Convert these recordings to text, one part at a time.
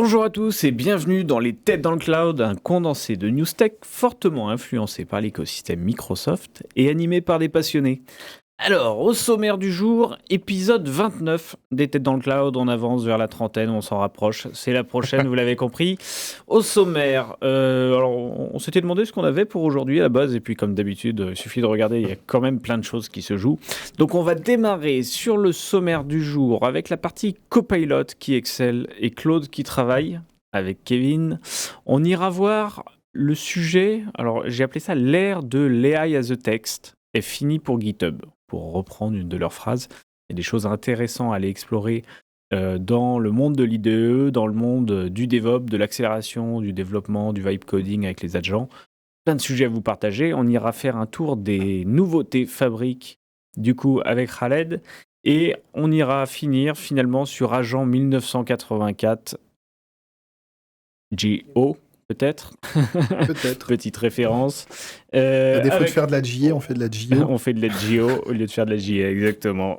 Bonjour à tous et bienvenue dans les Têtes dans le Cloud, un condensé de news tech fortement influencé par l'écosystème Microsoft et animé par des passionnés. Alors, au sommaire du jour, épisode 29 des Têtes dans le Cloud, on avance vers la trentaine, on s'en rapproche, c'est la prochaine, vous l'avez compris. Au sommaire, alors on s'était demandé ce qu'on avait pour aujourd'hui à la base, et puis comme d'habitude, il suffit de regarder, il y a quand même plein de choses qui se jouent. Donc on va démarrer sur le sommaire du jour avec la partie Copilot qui excelle et Claude qui travaille avec Kevin. On ira voir le sujet, alors j'ai appelé ça l'ère de l'AI as a text est fini pour GitHub. Pour reprendre une de leurs phrases, il y a des choses intéressantes à aller explorer dans le monde de l'IDE, dans le monde du DevOps, de l'accélération, du développement, du vibe coding avec les agents. Plein de sujets à vous partager. On ira faire un tour des nouveautés fabriques, du coup, avec Khaled. Et on ira finir finalement sur Agent 1984 GO. Peut-être. Peut-être. Petite référence. À défaut de faire de la JA, on fait de la JO. On fait de la JO au lieu de faire de la JA, exactement.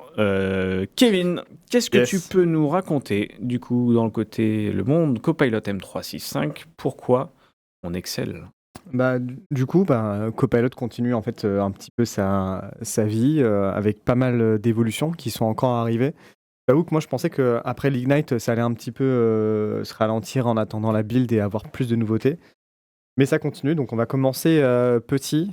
Kevin, qu'est-ce que tu peux nous raconter, du coup, dans le monde Copilot M365 Pourquoi on excelle? Du coup, Copilot continue en fait un petit peu sa vie avec pas mal d'évolutions qui sont encore arrivées. J'avoue que moi je pensais qu'après l'Ignite, ça allait un petit peu se ralentir en attendant la build et avoir plus de nouveautés. Mais ça continue, donc on va commencer petit.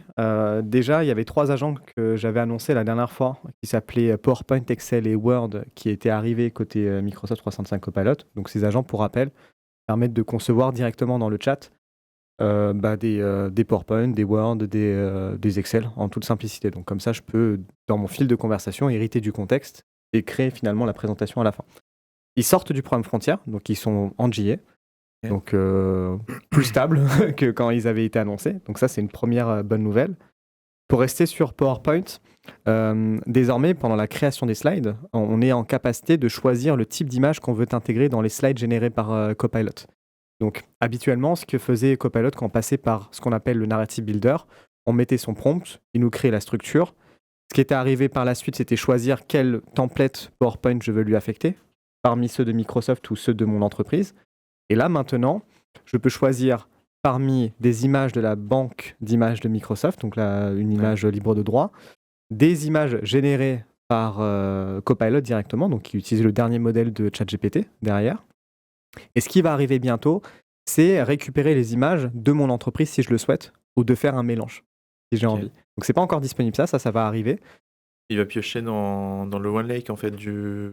Déjà, il y avait 3 agents que j'avais annoncés la dernière fois, qui s'appelaient PowerPoint, Excel et Word, qui étaient arrivés côté Microsoft 365 Copilot. Donc ces agents, pour rappel, permettent de concevoir directement dans le chat des PowerPoint, des Word, des Excel, en toute simplicité. Donc comme ça, je peux, dans mon fil de conversation, hériter du contexte et créer finalement la présentation à la fin. Ils sortent du programme Frontier, donc ils sont en JA. Donc plus stable que quand ils avaient été annoncés. Donc ça, c'est une première bonne nouvelle. Pour rester sur PowerPoint, désormais, pendant la création des slides, on est en capacité de choisir le type d'image qu'on veut intégrer dans les slides générés par Copilot. Donc habituellement, ce que faisait Copilot quand on passait par ce qu'on appelle le Narrative Builder, on mettait son prompt, il nous créait la structure. Ce qui était arrivé par la suite, c'était choisir quel template PowerPoint je veux lui affecter, parmi ceux de Microsoft ou ceux de mon entreprise. Et là, maintenant, je peux choisir parmi des images de la banque d'images de Microsoft, donc là, une image libre de droit, des images générées par Copilot directement, donc qui utilise le dernier modèle de ChatGPT derrière. Et ce qui va arriver bientôt, c'est récupérer les images de mon entreprise si je le souhaite, ou de faire un mélange, si j'ai envie. Donc c'est pas encore disponible ça va arriver. Il va piocher dans le OneLake, en fait, je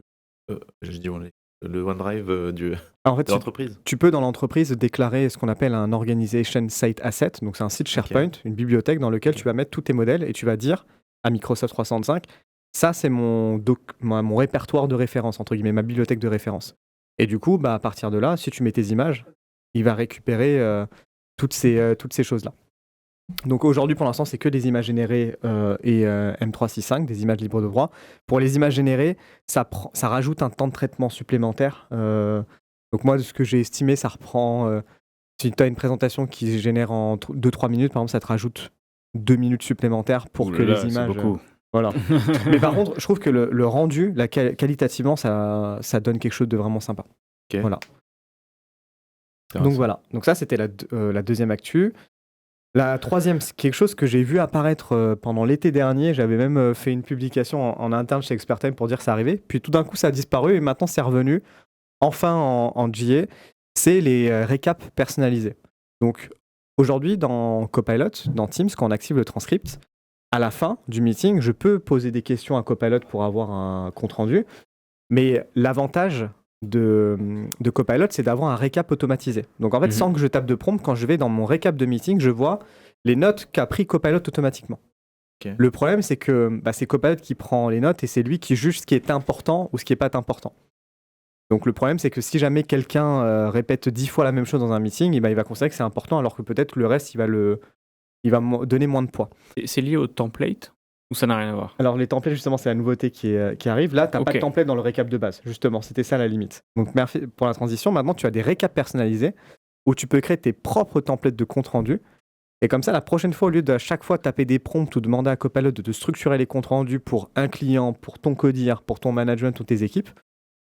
dis OneLake. Le OneDrive de l'entreprise. Tu peux dans l'entreprise déclarer ce qu'on appelle un Organization Site Asset, donc c'est un site SharePoint, une bibliothèque dans lequel tu vas mettre tous tes modèles et tu vas dire à Microsoft 365, ça c'est mon répertoire de référence, entre guillemets, ma bibliothèque de référence. Et du coup, à partir de là, si tu mets tes images, il va récupérer toutes ces choses-là. Donc aujourd'hui, pour l'instant, c'est que des images générées et M365, des images libres de droit. Pour les images générées, ça rajoute un temps de traitement supplémentaire. Donc moi, de ce que j'ai estimé, ça reprend... si tu as une présentation qui se génère en 2-3 minutes, par exemple, ça te rajoute 2 minutes supplémentaires pour que les images... C'est beaucoup. Voilà. Mais par contre, je trouve que le rendu, qualitativement, ça donne quelque chose de vraiment sympa. Okay. Voilà. Donc voilà. Donc ça, c'était la deuxième actu. La troisième, c'est quelque chose que j'ai vu apparaître pendant l'été dernier. J'avais même fait une publication en interne chez ExpertTime pour dire que ça arrivait. Puis tout d'un coup, ça a disparu et maintenant, c'est revenu. Enfin, en JA, c'est les récaps personnalisés. Donc aujourd'hui, dans Copilot, dans Teams, quand on active le transcript, à la fin du meeting, je peux poser des questions à Copilot pour avoir un compte-rendu. Mais l'avantage de Copilot, c'est d'avoir un récap automatisé. Donc en fait, sans que je tape de prompt, quand je vais dans mon récap de meeting, je vois les notes qu'a pris Copilot automatiquement. Okay. Le problème, c'est que c'est Copilot qui prend les notes et c'est lui qui juge ce qui est important ou ce qui n'est pas important. Donc le problème, c'est que si jamais quelqu'un répète 10 fois la même chose dans un meeting, il va considérer que c'est important, alors que peut-être que le reste, il va donner moins de poids. C'est lié au template ou ça n'a rien à voir? Alors les templates, justement, c'est la nouveauté qui arrive. Là, tu n'as pas de template dans le récap de base. Justement, c'était ça la limite. Donc merci pour la transition. Maintenant, tu as des récaps personnalisés où tu peux créer tes propres templates de compte rendu. Et comme ça, la prochaine fois, au lieu de chaque fois taper des prompts ou demander à Copilot de te structurer les comptes rendus pour un client, pour ton codir, pour ton management ou tes équipes,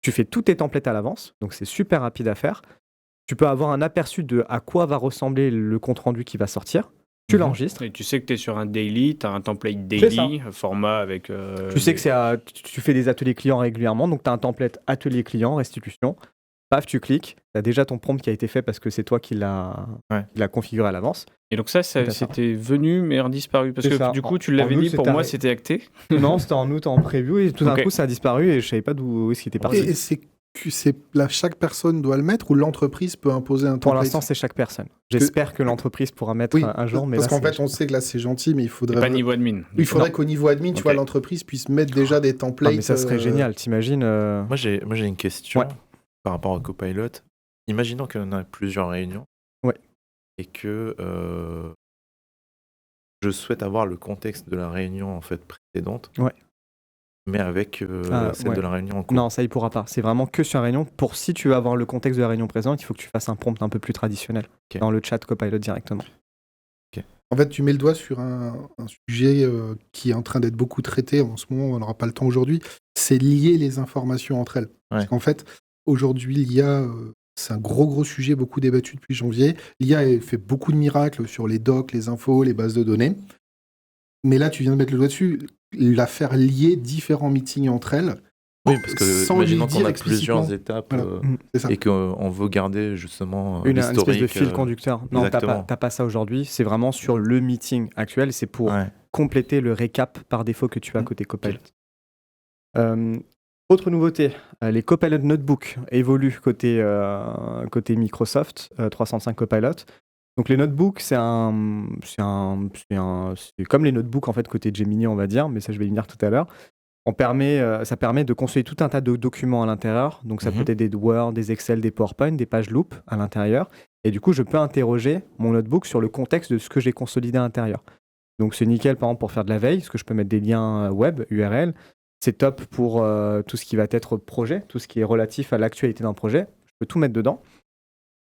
tu fais tous tes templates à l'avance. Donc c'est super rapide à faire. tu peux avoir un aperçu de à quoi va ressembler le compte-rendu qui va sortir. Tu l'enregistres. Et tu sais que tu es sur un daily, tu as un template daily, format avec... tu sais que tu fais des ateliers clients régulièrement, donc tu as un template atelier client, restitution. Paf, tu cliques, tu as déjà ton prompt qui a été fait parce que c'est toi qui l'as configuré à l'avance. Et donc ça c'était venu mais redisparu. Parce que du coup, tu l'avais dit, pour moi, c'était acté. Non, c'était en août, en preview, et tout d'un coup, ça a disparu et je savais pas d'où est-ce qu'il était parti. Et chaque personne doit le mettre ou l'entreprise peut imposer un template? Pour l'instant, c'est chaque personne. J'espère que l'entreprise pourra mettre un jour. Mais parce qu'en fait, on sait que là, c'est gentil, mais il faudrait... pas niveau admin. Il faudrait qu'au niveau admin, tu vois, l'entreprise puisse mettre déjà des templates. Mais ça serait génial, t'imagines Moi, j'ai une question par rapport au Copilot. Imaginons qu'on a plusieurs réunions et que je souhaite avoir le contexte de la réunion en fait précédente, mais avec celle de la réunion en cours. Non, ça il pourra pas. C'est vraiment que sur la réunion. Si tu veux avoir le contexte de la réunion présente, il faut que tu fasses un prompt un peu plus traditionnel dans le chat Copilot directement. En fait, tu mets le doigt sur un sujet qui est en train d'être beaucoup traité en ce moment. On n'aura pas le temps aujourd'hui. C'est lier les informations entre elles. Parce qu'en fait, aujourd'hui, l'IA... c'est un gros sujet, beaucoup débattu depuis janvier. L'IA fait beaucoup de miracles sur les docs, les infos, les bases de données. Mais là, tu viens de mettre le doigt dessus. La faire lier différents meetings entre elles. Oui, parce que imaginons qu'on a plusieurs étapes et qu'on veut garder justement une l'historique. Espèce de fil conducteur. Non, t'as pas ça aujourd'hui. C'est vraiment sur le meeting actuel. C'est pour compléter le récap par défaut que tu as côté Copilot. Autre nouveauté, les Copilot Notebook évoluent côté Microsoft 365 Copilot. Donc les notebooks, c'est comme les notebooks en fait côté Gemini, on va dire, mais ça je vais y venir tout à l'heure. Ça permet de consolider tout un tas de documents à l'intérieur. Donc ça peut être des Word, des Excel, des PowerPoint, des pages loop à l'intérieur. Et du coup, je peux interroger mon notebook sur le contexte de ce que j'ai consolidé à l'intérieur. Donc c'est nickel par exemple pour faire de la veille, parce que je peux mettre des liens web, URL. C'est top pour tout ce qui va être projet, tout ce qui est relatif à l'actualité d'un projet. Je peux tout mettre dedans.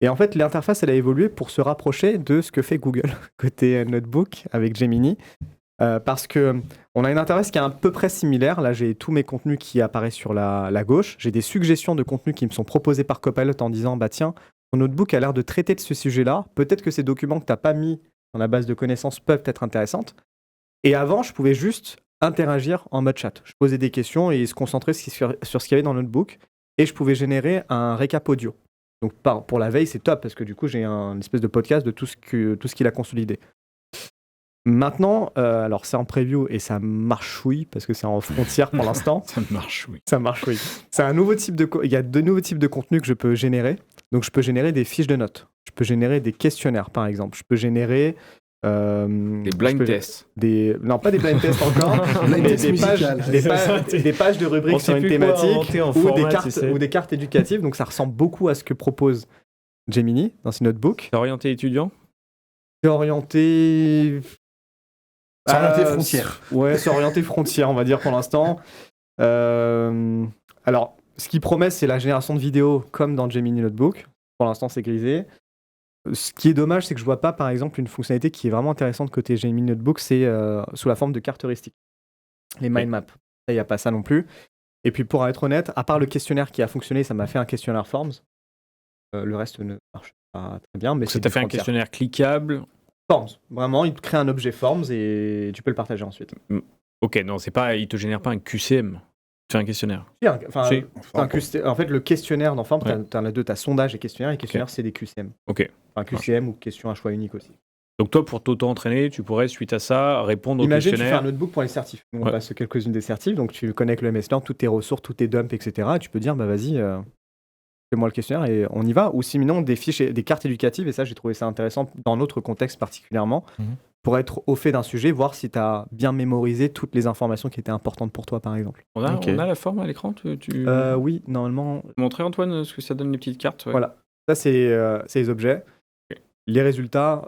Et en fait, l'interface, elle a évolué pour se rapprocher de ce que fait Google côté notebook avec Gemini. Parce qu'on a une interface qui est à peu près similaire. Là, j'ai tous mes contenus qui apparaissent sur la gauche. J'ai des suggestions de contenus qui me sont proposés par Copilot en disant « Bah tiens, ton notebook a l'air de traiter de ce sujet-là. Peut-être que ces documents que tu n'as pas mis dans la base de connaissances peuvent être intéressants. » Et avant, je pouvais juste interagir en mode chat. Je posais des questions et se concentrer sur ce qu'il y avait dans le notebook. Et je pouvais générer un récap audio. Donc pour la veille, c'est top parce que du coup, j'ai une espèce de podcast de tout ce qu'il a consolidé. Maintenant, alors c'est en preview et ça marchouille parce que c'est en frontière pour l'instant. Ça marchouille. Ça marchouille. C'est un nouveau type il y a deux nouveaux types de contenus que je peux générer. Donc je peux générer des fiches de notes. Je peux générer des questionnaires par exemple. Je peux générer des blind tests. Non, pas des blind tests encore, mais des pages de rubriques sur une thématique ou des cartes éducatives. Donc ça ressemble beaucoup à ce que propose Gemini dans ses notebooks. C'est orienté étudiant ? C'est orienté frontière. Ouais, c'est orienté frontière, on va dire pour l'instant. Alors, ce qui promet, c'est la génération de vidéos comme dans Gemini Notebook. Pour l'instant, c'est grisé. Ce qui est dommage, c'est que je vois pas, par exemple, une fonctionnalité qui est vraiment intéressante côté Gemini Notebook, c'est sous la forme de cartes heuristiques. Les mind maps. Il n'y a pas ça non plus. Et puis, pour être honnête, à part le questionnaire qui a fonctionné, ça m'a fait un questionnaire Forms. Le reste ne marche pas très bien. Mais ça t'a fait un questionnaire cliquable. Forms. Vraiment, il te crée un objet Forms et tu peux le partager ensuite. Ok, non, il te génère pas un QCM. Tu fais un questionnaire. En fait, le questionnaire dans Forms, tu as deux, tu as sondage et questionnaire. Et questionnaire, c'est des QCM. Ok. Un QCM ou question à choix unique aussi. Donc toi, pour t'auto-entraîner, tu pourrais, suite à ça, répondre au questionnaire. Imagine, tu fais un notebook pour les certifs. On passe quelques-unes des certifs, donc tu connectes le MS Learn, toutes tes ressources, tous tes dumps, etc. Et tu peux dire, bah vas-y, fais-moi le questionnaire et on y va. Ou sinon, des fiches, des cartes éducatives, et ça, j'ai trouvé ça intéressant dans notre contexte particulièrement, pour être au fait d'un sujet, voir si tu as bien mémorisé toutes les informations qui étaient importantes pour toi, par exemple. On a la forme à l'écran Oui, normalement. Montrer, Antoine, ce que ça donne, les petites cartes. Voilà. Ça, c'est les objets. Les résultats.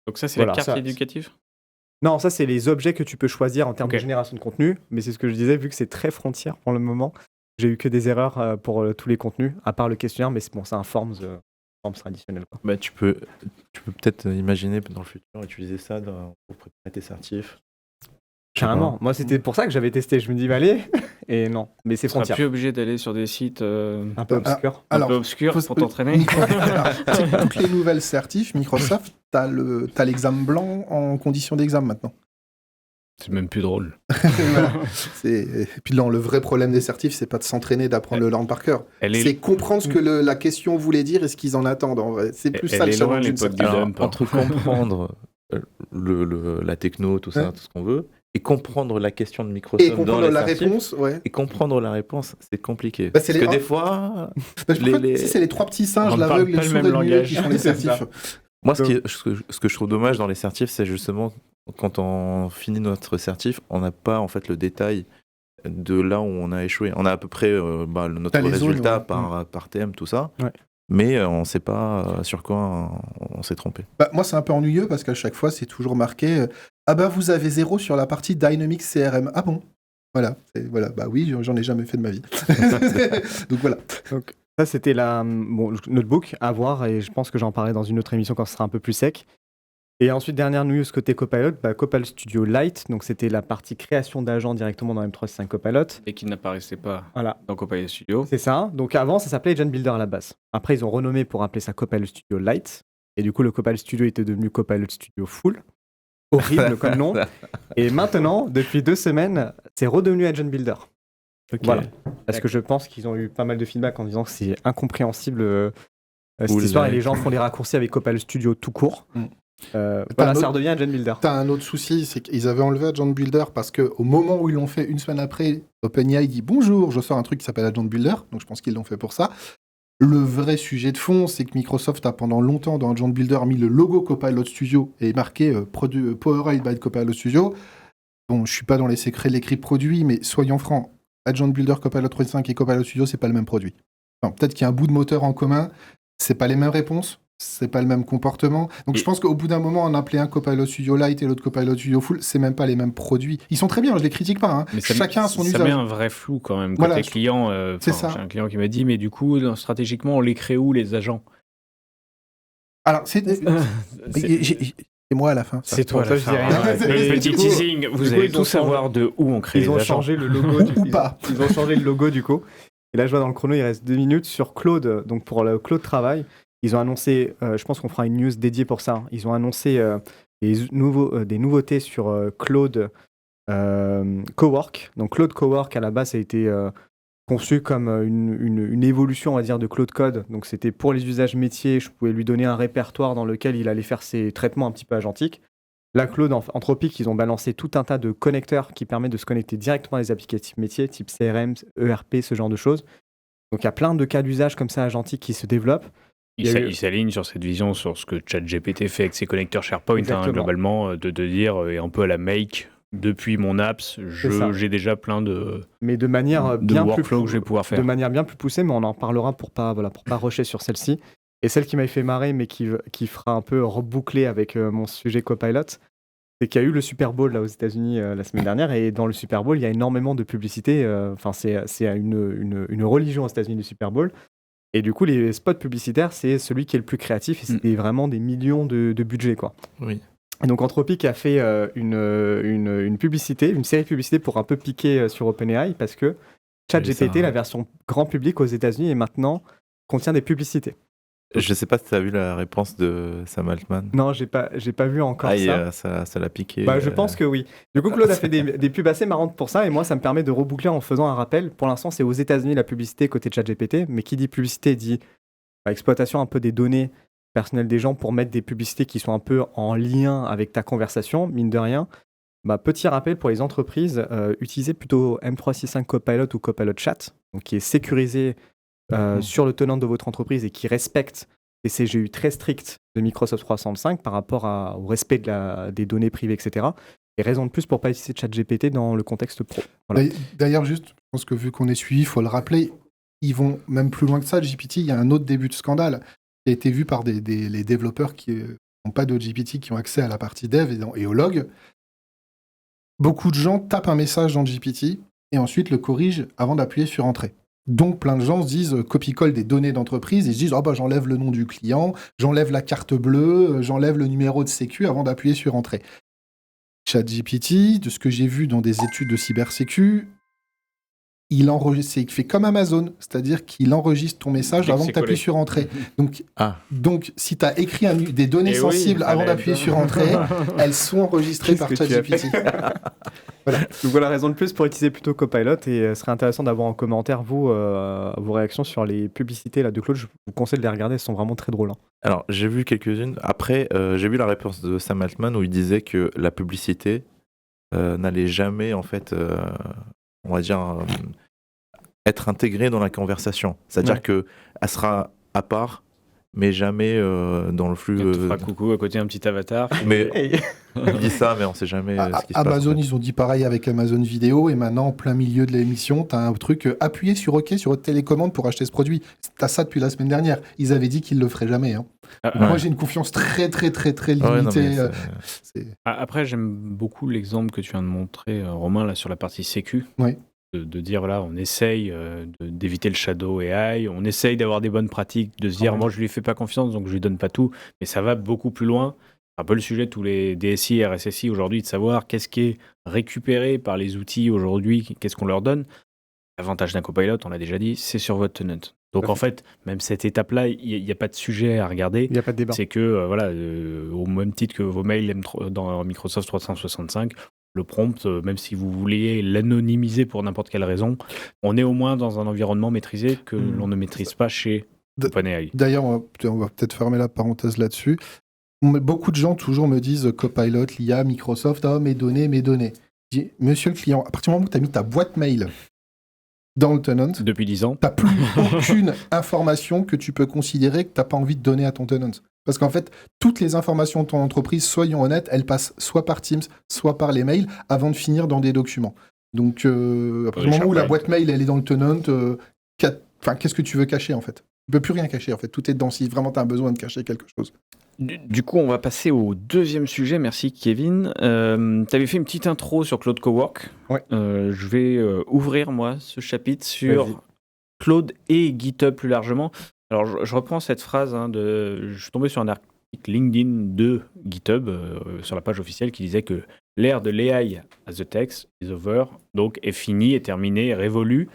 Donc ça, c'est la carte éducative ? Non, ça, c'est les objets que tu peux choisir en termes de génération de contenu. Mais c'est ce que je disais, vu que c'est très frontière pour le moment, j'ai eu que des erreurs pour tous les contenus, à part le questionnaire, mais c'est un Forms traditionnel. Quoi. Bah, tu peux peut-être imaginer dans le futur utiliser ça pour préparer tes certifs. Carrément. Moi, c'était pour ça que j'avais testé. Je me dis, allez, et non. Mais c'est Tu seras frontière. plus obligé d'aller sur des sites Un peu obscurs. un peu obscurs pour t'entraîner. Toutes les nouvelles certifs, Microsoft, t'as l'examen blanc en condition d'examen maintenant. C'est même plus drôle. Voilà. Et puis là, le vrai problème des certifs, c'est pas de s'entraîner, d'apprendre le learn par cœur. C'est comprendre ce que la question voulait dire et ce qu'ils en attendent en vrai. C'est plus ça le challenge d'une certif. Entre comprendre la techno, tout ça, tout ce qu'on veut, et comprendre la question de Microsoft et comprendre la réponse, et comprendre la réponce, c'est compliqué. Bah, parce que des fois, c'est les trois petits singes, l'aveugle et le sourd et le muet qui font les certifs. Moi, ce que je trouve dommage dans les certifs, c'est justement quand on finit notre certif, on n'a pas en fait le détail de là où on a échoué. On a à peu près notre résultat par thème, tout ça. Ouais. Mais on ne sait pas sur quoi on s'est trompé. Moi, c'est un peu ennuyeux parce qu'à chaque fois, c'est toujours marqué vous avez 0 sur la partie Dynamics CRM. Ah bon ? Voilà. Oui, j'en ai jamais fait de ma vie. Donc voilà. Donc, ça, c'était le notebook à voir et je pense que j'en parlerai dans une autre émission quand ce sera un peu plus sec. Et ensuite, dernière news côté Copilot, Copilot Studio Lite, donc c'était la partie création d'agents directement dans M365 Copilot. Et qui n'apparaissait pas dans Copilot Studio. C'est ça. Donc avant, ça s'appelait Agent Builder à la base. Après, ils ont renommé pour appeler ça Copilot Studio Lite. Et du coup, le Copilot Studio était devenu Copilot Studio Full. Horrible comme nom. Et maintenant, depuis 2 semaines, c'est redevenu Agent Builder. Okay. Voilà. Parce que je pense qu'ils ont eu pas mal de feedback en disant que c'est incompréhensible cette histoire et les gens font des raccourcis avec Copilot Studio tout court. Ça redevient Agent Builder. T'as un autre souci, c'est qu'ils avaient enlevé Agent Builder parce qu'au moment où ils l'ont fait, une semaine après, OpenAI dit bonjour, je sors un truc qui s'appelle Agent Builder, donc je pense qu'ils l'ont fait pour ça. Le vrai sujet de fond, c'est que Microsoft a pendant longtemps dans Agent Builder mis le logo Copilot Studio et marqué Powered by Copilot Studio. Bon, je suis pas dans les secrets de l'écrit produit, mais soyons francs, Agent Builder, Copilot 3.5 et Copilot Studio, c'est pas le même produit. Enfin, peut-être qu'il y a un bout de moteur en commun, c'est pas les mêmes réponses. C'est pas le même comportement. Donc je pense qu'au bout d'un moment, on appelait un Copilot Studio Lite et l'autre Copilot Studio Full, c'est même pas les mêmes produits. Ils sont très bien, je les critique pas. Mais chacun a son usage. Ça met un vrai flou quand même côté client. C'est ça. J'ai un client qui m'a dit, mais du coup, stratégiquement, on les crée où les agents ? Alors, c'est moi à la fin. C'est toi à la fin. Petit teasing, vous allez tout savoir de où on crée les agents. Ils ont changé le logo Ils ont changé le logo du coup. Et là, je vois dans le chrono, il reste 2 minutes sur Claude, donc pour le Claude Travail. Ils ont annoncé, je pense qu'on fera une news dédiée pour ça, ils ont annoncé des nouveautés sur Claude Cowork. Donc Claude Cowork, à la base, a été conçu comme une évolution, on va dire, de Claude Code. Donc c'était pour les usages métiers, je pouvais lui donner un répertoire dans lequel il allait faire ses traitements un petit peu agentiques. Là, Claude Anthropic, ils ont balancé tout un tas de connecteurs qui permettent de se connecter directement à des applicatifs métiers, type CRM, ERP, ce genre de choses. Donc il y a plein de cas d'usage comme ça agentiques qui se développent. Il s'aligne sur cette vision, sur ce que ChatGPT fait avec ses connecteurs SharePoint, globalement, de dire, et un peu à la Make, depuis mon apps, j'ai déjà plein de, mais de manière bien workflows que je vais pouvoir faire. De manière bien plus poussée, mais on en parlera pour pas rusher sur celle-ci. Et celle qui m'avait fait marrer, mais qui fera un peu reboucler avec mon sujet Copilot, c'est qu'il y a eu le Super Bowl là, aux États-Unis la semaine dernière, et dans le Super Bowl, il y a énormément de publicité. C'est une religion aux États-Unis du Super Bowl. Et du coup, les spots publicitaires, c'est celui qui est le plus créatif et c'est vraiment des millions de budget, quoi. Oui. Et donc Anthropic a fait une publicité, une série de publicités pour un peu piquer sur OpenAI parce que ChatGPT, la version grand public aux États-Unis, et maintenant contient des publicités. Je sais pas si tu as vu la réponse de Sam Altman. Non, j'ai pas vu encore ça l'a piqué. Je pense que oui. Du coup, Claude a fait des pubs assez marrantes pour ça, et moi, ça me permet de reboucler en faisant un rappel. Pour l'instant, c'est aux États-Unis la publicité côté ChatGPT, mais qui dit publicité dit exploitation un peu des données personnelles des gens pour mettre des publicités qui sont un peu en lien avec ta conversation, mine de rien. Petit rappel pour les entreprises, utilisez plutôt M365 Copilot ou Copilot Chat, donc qui est sécurisé sur le tenant de votre entreprise et qui respecte les CGU très stricts de Microsoft 365 par rapport au respect des données privées, etc. Et raison de plus pour ne pas utiliser ChatGPT dans le contexte pro. Voilà. D'ailleurs, juste, je pense que vu qu'on est suivi, il faut le rappeler, ils vont même plus loin que ça, GPT. Il y a un autre début de scandale qui a été vu par les développeurs qui n'ont pas de GPT, qui ont accès à la partie dev et au log. Beaucoup de gens tapent un message dans GPT et ensuite le corrigent avant d'appuyer sur Entrée. Donc, plein de gens se disent copie-colle des données d'entreprise et se disent j'enlève le nom du client, j'enlève la carte bleue, j'enlève le numéro de sécu avant d'appuyer sur Entrée. ChatGPT, de ce que j'ai vu dans des études de cybersécu, il fait comme Amazon, c'est-à-dire qu'il enregistre ton message avant que tu appuies sur Entrée. Donc, si tu as écrit des données sensibles avant d'appuyer sur Entrée, elles sont enregistrées par ChatGPT. Voilà. Donc voilà, raison de plus pour utiliser plutôt Copilot, et ce serait intéressant d'avoir en commentaire vos réactions sur les publicités là, de Claude. Je vous conseille de les regarder, elles sont vraiment très drôles. Alors, j'ai vu quelques-unes. Après, j'ai vu la réponse de Sam Altman où il disait que la publicité n'allait jamais, en fait, on va dire, être intégrée dans la conversation. C'est-à-dire qu'elle sera à part, mais jamais dans le flux. Tu feras coucou à côté un petit avatar. Mais il dit ça, mais on sait jamais ce qui se passe. Amazon, ils ont dit pareil avec Amazon Vidéo, et maintenant, en plein milieu de l'émission, tu as un truc appuyez sur OK sur votre télécommande pour acheter ce produit. Tu as ça depuis la semaine dernière. Ils avaient dit qu'ils le feraient jamais. Moi, j'ai une confiance très, très, très, très limitée. Après, j'aime beaucoup l'exemple que tu viens de montrer, Romain, là, sur la partie sécu. Oui. De dire, voilà, on essaye d'éviter le shadow AI, on essaye d'avoir des bonnes pratiques, de se dire, moi, je lui fais pas confiance, donc je lui donne pas tout, mais ça va beaucoup plus loin. C'est un peu le sujet de tous les DSI, RSSI aujourd'hui, de savoir qu'est-ce qui est récupéré par les outils aujourd'hui, qu'est-ce qu'on leur donne. L'avantage d'un copilot, on l'a déjà dit, c'est sur votre tenant. Donc en fait, même cette étape-là, il n'y a pas de sujet à regarder. Il n'y a pas de débat. C'est que, au même titre que vos mails dans Microsoft 365, le prompt, même si vous vouliez l'anonymiser pour n'importe quelle raison, on est au moins dans un environnement maîtrisé que l'on ne maîtrise pas chez OpenAI. D'ailleurs, on va peut-être fermer la parenthèse là-dessus. Beaucoup de gens toujours me disent Copilot, l'IA, Microsoft, mes données. Je dis, monsieur le client, à partir du moment où tu as mis ta boîte mail dans le tenant, depuis 10 ans, tu n'as plus aucune information que tu peux considérer que tu n'as pas envie de donner à ton tenant. Parce qu'en fait, toutes les informations de ton entreprise, soyons honnêtes, elles passent soit par Teams, soit par les mails, avant de finir dans des documents. Donc, à partir du moment où la boîte mail, elle est dans le tenant, qu'est-ce que tu veux cacher, en fait ? Tu ne peux plus rien cacher, en fait. Tout est dedans, si vraiment tu as besoin de cacher quelque chose. Du coup, on va passer au deuxième sujet. Merci, Kevin. Tu avais fait une petite intro sur Claude Cowork. Ouais. Je vais ouvrir, moi, ce chapitre sur Claude et GitHub plus largement. Alors, je reprends cette phrase. Je suis tombé sur un article LinkedIn de GitHub sur la page officielle qui disait que l'ère de l'AI as a text is over, donc est finie, est terminée, est révolue.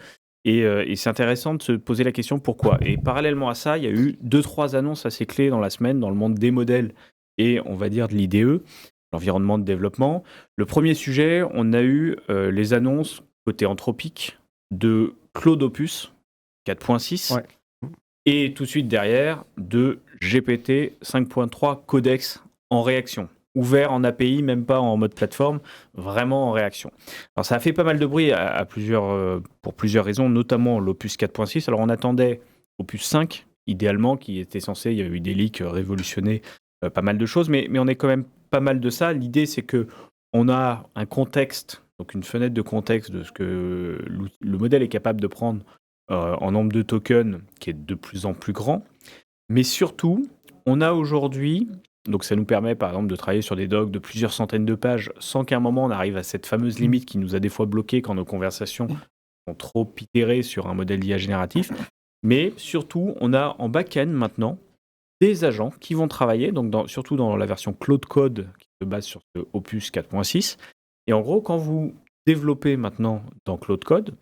Et c'est intéressant de se poser la question pourquoi. Et parallèlement à ça, il y a eu 2-3 annonces assez clés dans la semaine dans le monde des modèles et on va dire de l'IDE, l'environnement de développement. Le premier sujet, on a eu les annonces côté Anthropic de Claude Opus 4.6 et tout de suite derrière de GPT 5.3 Codex en réaction. Ouvert en API, même pas en mode plateforme, vraiment en réaction. Alors ça a fait pas mal de bruit pour plusieurs raisons, notamment l'Opus 4.6. Alors on attendait Opus 5, idéalement, qui était censé, il y a eu des leaks révolutionner pas mal de choses, mais on est quand même pas mal de ça. L'idée, c'est que on a un contexte, donc une fenêtre de contexte de ce que le modèle est capable de prendre en nombre de tokens, qui est de plus en plus grand. Mais surtout, on a aujourd'hui... Donc ça nous permet par exemple de travailler sur des docs de plusieurs centaines de pages sans qu'à un moment on arrive à cette fameuse limite qui nous a des fois bloqués quand nos conversations sont trop itérées sur un modèle d'IA génératif. Mais surtout, on a en back-end maintenant des agents qui vont travailler, donc surtout dans la version Claude Code qui se base sur ce Opus 4.6. Et en gros, quand vous développez maintenant dans Claude Code,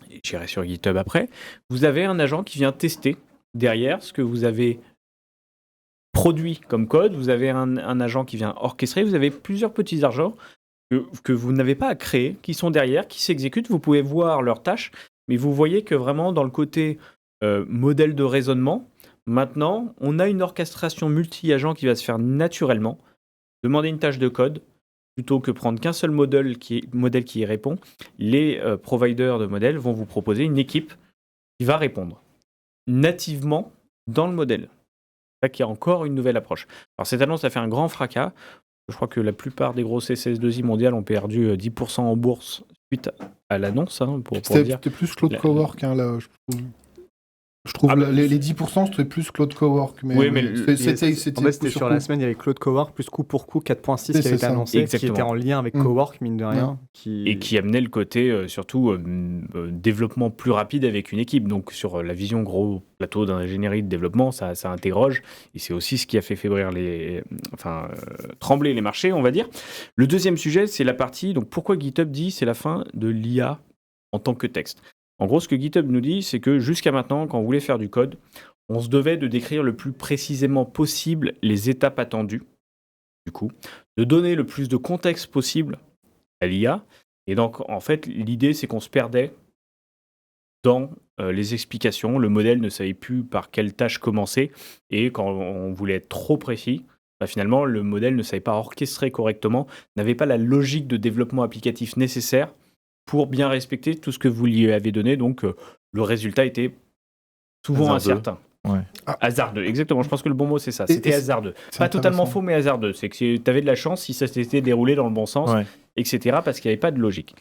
et j'irai sur GitHub après, vous avez un agent qui vient tester derrière ce que vous avez produit comme code, vous avez un agent qui vient orchestrer, vous avez plusieurs petits agents que vous n'avez pas à créer, qui sont derrière, qui s'exécutent, vous pouvez voir leurs tâches, mais vous voyez que vraiment dans le côté modèle de raisonnement, maintenant, on a une orchestration multi-agent qui va se faire naturellement. Demander une tâche de code, plutôt que prendre qu'un seul modèle qui y répond, les providers de modèles vont vous proposer une équipe qui va répondre nativement dans le modèle. Qui a encore une nouvelle approche. Alors cette annonce a fait un grand fracas. Je crois que la plupart des grosses SS2I mondiales ont perdu 10% en bourse suite à l'annonce. Pour dire. C'était plus Claude Cowork, là, je trouve. Je trouve les 10%, c'était plus Cloud Cowork. Mais, oui, mais c'était sur la semaine, il y avait Cloud Cowork plus coup pour coup 4.6 qui avait été annoncé, Exactement. qui était en lien avec Cowork, mine de rien. Et qui amenait le côté, surtout, développement plus rapide avec une équipe. Donc, sur la vision gros plateau d'ingénierie de développement, ça interroge. Et c'est aussi ce qui a fait trembler les marchés, on va dire. Le deuxième sujet, c'est la partie, donc pourquoi GitHub dit c'est la fin de l'IA en tant que texte. En gros, ce que GitHub nous dit, c'est que jusqu'à maintenant, quand on voulait faire du code, on se devait de décrire le plus précisément possible les étapes attendues, du coup, de donner le plus de contexte possible à l'IA. Et donc, en fait, l'idée, c'est qu'on se perdait dans les explications. Le modèle ne savait plus par quelle tâche commencer. Et quand on voulait être trop précis, finalement, le modèle ne savait pas orchestrer correctement, n'avait pas la logique de développement applicatif nécessaire pour bien respecter tout ce que vous lui avez donné. Donc, le résultat était souvent incertain. Ouais. Hasardeux, exactement. Je pense que le bon mot, c'est ça. C'était hasardeux. Pas totalement faux, mais hasardeux. C'est que tu avais de la chance si ça s'était déroulé dans le bon sens, etc., parce qu'il n'y avait pas de logique.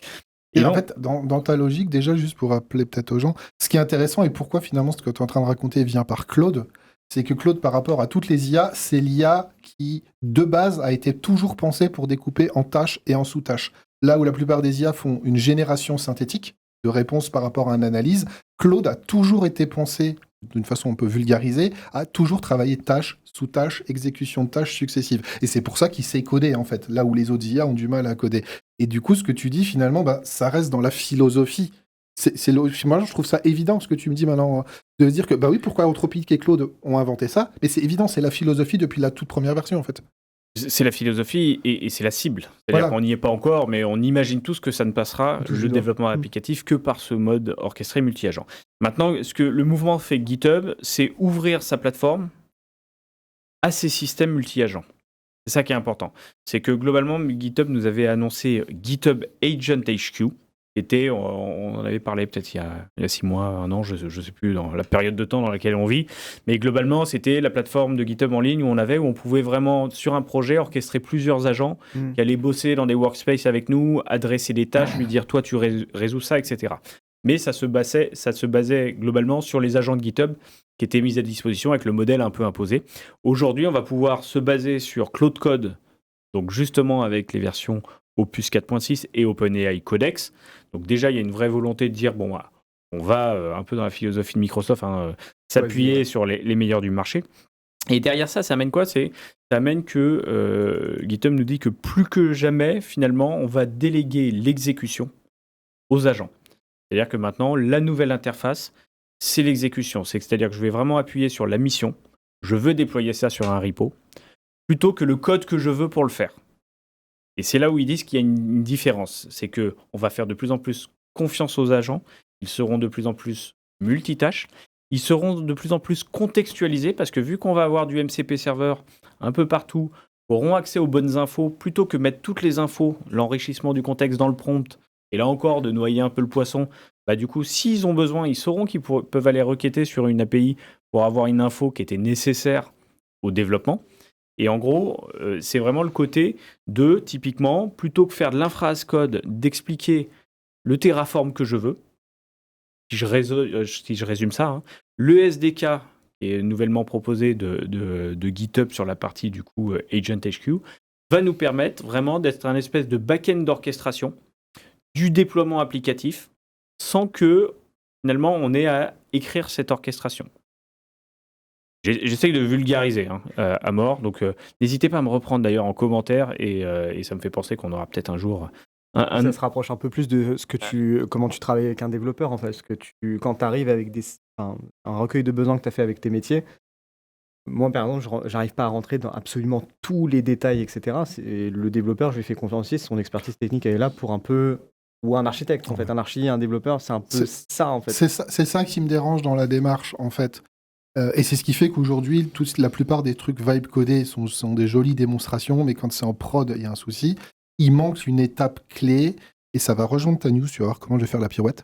Et en fait, dans ta logique, déjà, juste pour rappeler peut-être aux gens, ce qui est intéressant et pourquoi finalement ce que tu es en train de raconter vient par Claude, c'est que Claude, par rapport à toutes les IA, c'est l'IA qui, de base, a été toujours pensée pour découper en tâches et en sous-tâches. Là où la plupart des IA font une génération synthétique de réponses par rapport à une analyse, Claude a toujours été pensé, d'une façon un peu vulgarisée, à toujours travailler tâche, sous-tâche, exécution de tâches successives. Et c'est pour ça qu'il sait coder, en fait, là où les autres IA ont du mal à coder. Et du coup, ce que tu dis, finalement, ça reste dans la philosophie. Moi, je trouve ça évident, ce que tu me dis maintenant, de se dire que, oui, pourquoi Anthropic et Claude ont inventé ça, mais c'est évident, c'est la philosophie depuis la toute première version, en fait. C'est la philosophie et c'est la cible. C'est-à-dire qu'on n'y est pas encore, mais on imagine tous que ça ne passera, le développement applicatif, que par ce mode orchestré multi-agent. Maintenant, ce que le mouvement fait GitHub, c'est ouvrir sa plateforme à ces systèmes multi-agents. C'est ça qui est important. C'est que globalement, GitHub nous avait annoncé GitHub Agent HQ, on en avait parlé peut-être il y a 6 mois, 1 an, je ne sais plus, dans la période de temps dans laquelle on vit. Mais globalement, c'était la plateforme de GitHub en ligne où on pouvait vraiment, sur un projet, orchestrer plusieurs agents qui allaient bosser dans des workspaces avec nous, adresser des tâches, lui dire « toi, tu résous ça », etc. Mais ça se basait globalement sur les agents de GitHub qui étaient mis à disposition avec le modèle un peu imposé. Aujourd'hui, on va pouvoir se baser sur Claude Code, donc justement avec les versions Opus 4.6 et OpenAI Codex. Donc déjà, il y a une vraie volonté de dire, on va un peu dans la philosophie de Microsoft, s'appuyer sur les meilleurs du marché. Et derrière ça amène quoi ? Ça amène que GitHub nous dit que plus que jamais, finalement, on va déléguer l'exécution aux agents. C'est-à-dire que maintenant, la nouvelle interface, c'est l'exécution. C'est-à-dire que je vais vraiment appuyer sur la mission, je veux déployer ça sur un repo, plutôt que le code que je veux pour le faire. Et c'est là où ils disent qu'il y a une différence. C'est qu'on va faire de plus en plus confiance aux agents, ils seront de plus en plus multitâches, ils seront de plus en plus contextualisés, parce que vu qu'on va avoir du MCP Server un peu partout, auront accès aux bonnes infos, plutôt que mettre toutes les infos, l'enrichissement du contexte dans le prompt, et là encore de noyer un peu le poisson, du coup, s'ils ont besoin, ils sauront qu'ils peuvent aller requêter sur une API pour avoir une info qui était nécessaire au développement. Et en gros, c'est vraiment le côté de, typiquement, plutôt que faire de l'infra as code, d'expliquer le Terraform que je veux, si je résume ça, le SDK qui est nouvellement proposé de GitHub sur la partie du coup Agent HQ, va nous permettre vraiment d'être un espèce de back-end d'orchestration du déploiement applicatif sans que, finalement, on ait à écrire cette orchestration. J'essaye de vulgariser à mort, donc n'hésitez pas à me reprendre d'ailleurs en commentaire et ça me fait penser qu'on aura peut-être un jour... Ça se rapproche un peu plus de comment tu travailles avec un développeur en fait, parce que quand tu arrives avec un recueil de besoins que tu as fait avec tes métiers, moi par exemple j'arrive pas à rentrer dans absolument tous les détails, etc. Le développeur, je lui fais confiance aussi, son expertise technique elle est là pour un peu... Ou un architecte en fait, un archi, un développeur, c'est un peu ça en fait. C'est ça qui me dérange dans la démarche en fait. Et c'est ce qui fait qu'aujourd'hui, la plupart des trucs vibe codés sont des jolies démonstrations, mais quand c'est en prod, il y a un souci. Il manque une étape clé, et ça va rejoindre ta news, tu vas voir comment je vais faire la pirouette.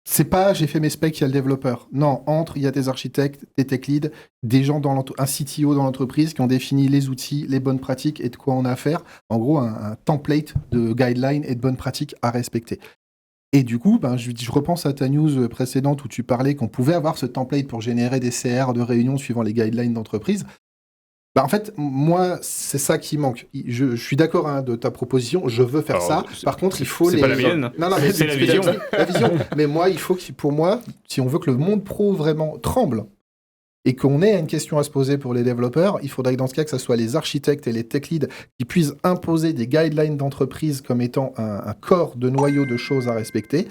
C'est pas j'ai fait mes specs, il y a le développeur. Non, il y a des architectes, des tech leads, des gens un CTO dans l'entreprise qui ont défini les outils, les bonnes pratiques et de quoi on a à faire. En gros, un template de guidelines et de bonnes pratiques à respecter. Et du coup, je repense à ta news précédente où tu parlais qu'on pouvait avoir ce template pour générer des CR de réunions suivant les guidelines d'entreprise. En fait, moi, c'est ça qui manque. Je suis d'accord de ta proposition, je veux faire ça. Par contre, il faut c'est pas la mienne. Non, mais c'est la vision. La vision. Mais moi, il faut pour moi, si on veut que le monde pro vraiment tremble et qu'on ait une question à se poser pour les développeurs, il faudrait que dans ce cas, que ce soit les architectes et les tech leads qui puissent imposer des guidelines d'entreprise comme étant un corps de noyau de choses à respecter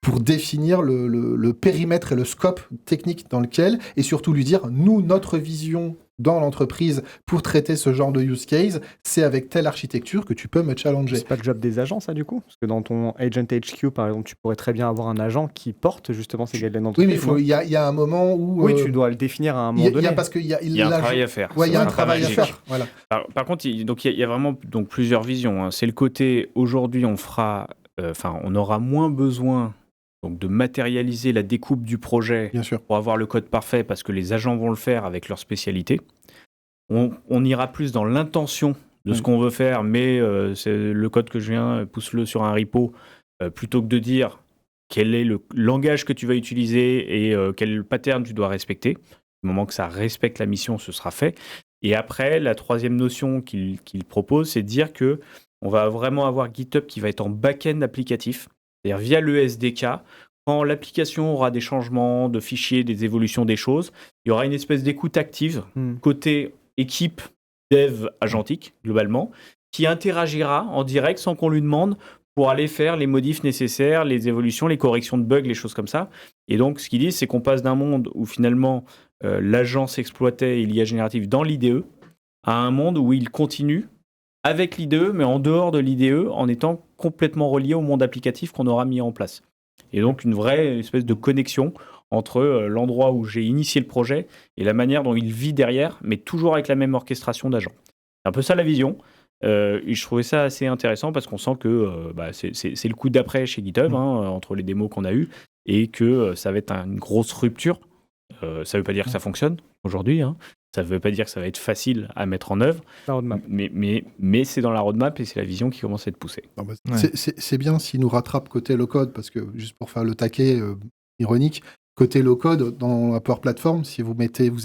pour définir le périmètre et le scope technique dans lequel, et surtout lui dire, nous, notre vision dans l'entreprise pour traiter ce genre de use case, c'est avec telle architecture que tu peux me challenger. C'est pas le job des agents, ça, du coup? Parce que dans ton Agent HQ, par exemple, tu pourrais très bien avoir un agent qui porte justement ces guidelines d'entreprise. Oui, mais il y a un moment où... Oui, tu dois le définir à un moment donné. Parce qu'il y a un travail à faire. Oui, il y a un travail à faire. Voilà. Par contre, il y a vraiment plusieurs visions. Hein. C'est le côté, aujourd'hui, on aura moins besoin de matérialiser la découpe du projet pour avoir le code parfait parce que les agents vont le faire avec leur spécialité. On ira plus dans l'intention de ce qu'on veut faire, mais c'est le code que je viens, pousse-le sur un repo, plutôt que de dire quel est le langage que tu vas utiliser et quel pattern tu dois respecter. Au moment que ça respecte la mission, ce sera fait. Et après, la troisième notion qu'il propose, c'est de dire qu'on va vraiment avoir GitHub qui va être en back-end applicatif. C'est-à-dire via le SDK, quand l'application aura des changements de fichiers, des évolutions des choses, il y aura une espèce d'écoute active côté équipe dev agentique, globalement, qui interagira en direct sans qu'on lui demande pour aller faire les modifs nécessaires, les évolutions, les corrections de bugs, les choses comme ça. Et donc, ce qu'ils disent, c'est qu'on passe d'un monde où finalement l'agent s'exploitait l'IA générative dans l'IDE à un monde où il continue avec l'IDE, mais en dehors de l'IDE, en étant complètement relié au monde applicatif qu'on aura mis en place. Et donc, une vraie espèce de connexion entre l'endroit où j'ai initié le projet et la manière dont il vit derrière, mais toujours avec la même orchestration d'agents. C'est un peu ça la vision. Et je trouvais ça assez intéressant parce qu'on sent que c'est le coup d'après chez GitHub, entre les démos qu'on a eues, et que ça va être une grosse rupture. Ça ne veut pas dire que ça fonctionne aujourd'hui, ça ne veut pas dire que ça va être facile à mettre en œuvre, mais c'est dans la roadmap et c'est la vision qui commence à être poussée. C'est bien s'il nous rattrape côté low-code, parce que juste pour faire le taquet ironique, côté low-code, dans la Power Platform, si vous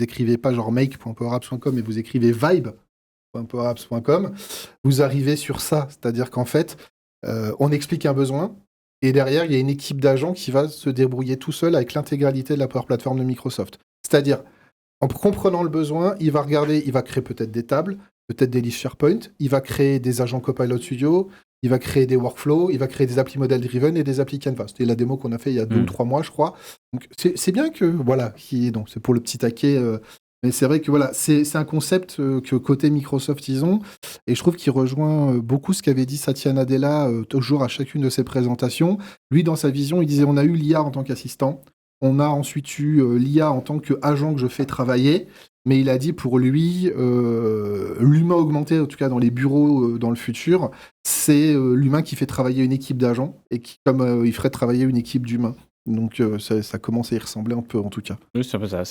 écrivez pas genre make.powerapps.com et vous écrivez vibe.powerapps.com, vous arrivez sur ça, c'est-à-dire qu'en fait, on explique un besoin, et derrière, il y a une équipe d'agents qui va se débrouiller tout seul avec l'intégralité de la Power Platform de Microsoft. C'est-à-dire, en comprenant le besoin, il va créer peut-être des tables, peut-être des listes SharePoint, il va créer des agents Copilot Studio, il va créer des workflows, il va créer des applis model driven et des applis Canvas. C'était la démo qu'on a fait il y a 2 ou 3 mois, je crois. Donc, c'est bien que, donc c'est pour le petit taquet. Mais c'est vrai que c'est un concept que côté Microsoft ils ont, et je trouve qu'il rejoint beaucoup ce qu'avait dit Satya Nadella toujours à chacune de ses présentations. Lui, dans sa vision, il disait on a eu l'IA en tant qu'assistant, on a ensuite eu l'IA en tant qu'agent que je fais travailler, mais il a dit pour lui, l'humain augmenté, en tout cas dans les bureaux dans le futur, c'est l'humain qui fait travailler une équipe d'agents, et qui, comme il ferait travailler une équipe d'humains. Donc ça commence à y ressembler un peu en tout cas. Oui, c'est un peu ça.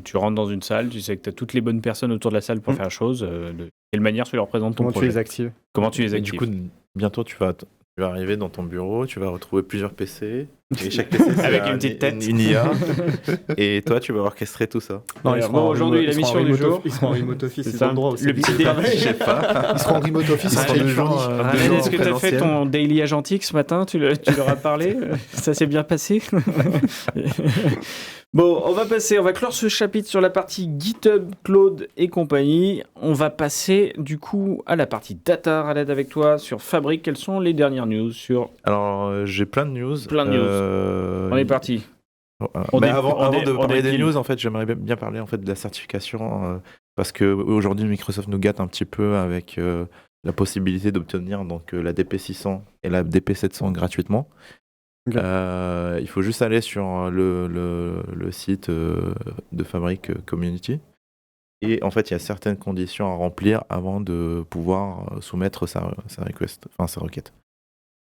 Tu rentres dans une salle, tu sais que tu as toutes les bonnes personnes autour de la salle pour faire la chose. De quelle manière tu leur présentes ton projet. Comment tu les actives. Du coup, bientôt tu vas arriver dans ton bureau, tu vas retrouver plusieurs PC. Et chaque PC avec une petite tête. Une IA. Et toi, tu vas orchestrer tout ça. Aujourd'hui, la mission du jour. Ils seront en remote office. C'est le petit détail. Je sais pas. Ils seront en remote office. Est-ce que tu as fait ton daily agentique ce matin? Tu leur as parlé? Ça s'est bien passé? Bon, on va clore ce chapitre sur la partie GitHub, Cloud et compagnie. On va passer du coup à la partie data, Raled, avec toi sur Fabric. Quelles sont les dernières news sur... Alors, j'ai plein de news. On est parti. Avant de parler des news, en fait, j'aimerais bien parler en fait de la certification parce que aujourd'hui Microsoft nous gâte un petit peu avec la possibilité d'obtenir donc la DP600 et la DP700 gratuitement. Okay. Il faut juste aller sur le site de Fabric Community et en fait il y a certaines conditions à remplir avant de pouvoir soumettre sa requête.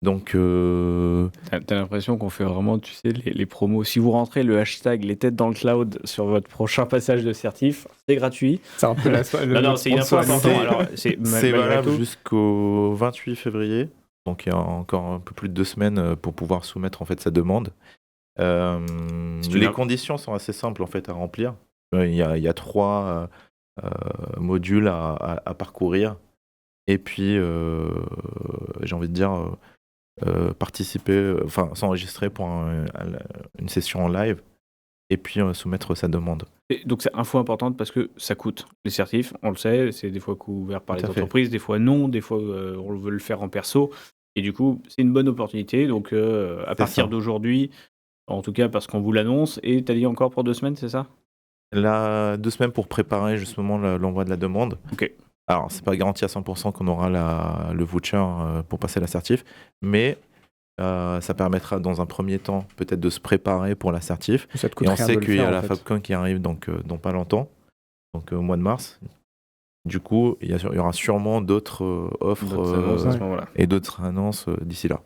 Donc t'as l'impression qu'on fait vraiment, tu sais, les promos. Si vous rentrez le hashtag les têtes dans le cloud sur votre prochain passage de certif, c'est gratuit. C'est un peu non, c'est une info importante. C'est valable jusqu'au 28 février. Donc il y a encore un peu plus de 2 semaines pour pouvoir soumettre en fait sa demande. Les conditions sont assez simples en fait à remplir. Il y a 3 modules à parcourir. Et puis, j'ai envie de dire, participer, s'enregistrer pour une session en live et puis soumettre sa demande. Et donc c'est info importante parce que ça coûte. Les certifs, on le sait, c'est des fois couvert par les entreprises, des fois non, des fois on veut le faire en perso. Et du coup, c'est une bonne opportunité. Donc à partir d'aujourd'hui, en tout cas parce qu'on vous l'annonce, et t'as dit encore pour 2 semaines, c'est ça ? Là, 2 semaines pour préparer justement l'envoi de la demande. Ok. Alors, c'est pas garanti à 100% qu'on aura le voucher pour passer l'assertif, mais ça permettra dans un premier temps peut-être de se préparer pour l'assertif. Et on sait qu'il y a la FabCon qui arrive donc dans pas longtemps, donc au mois de mars. Du coup, il y aura sûrement d'autres offres et d'autres annonces d'ici là.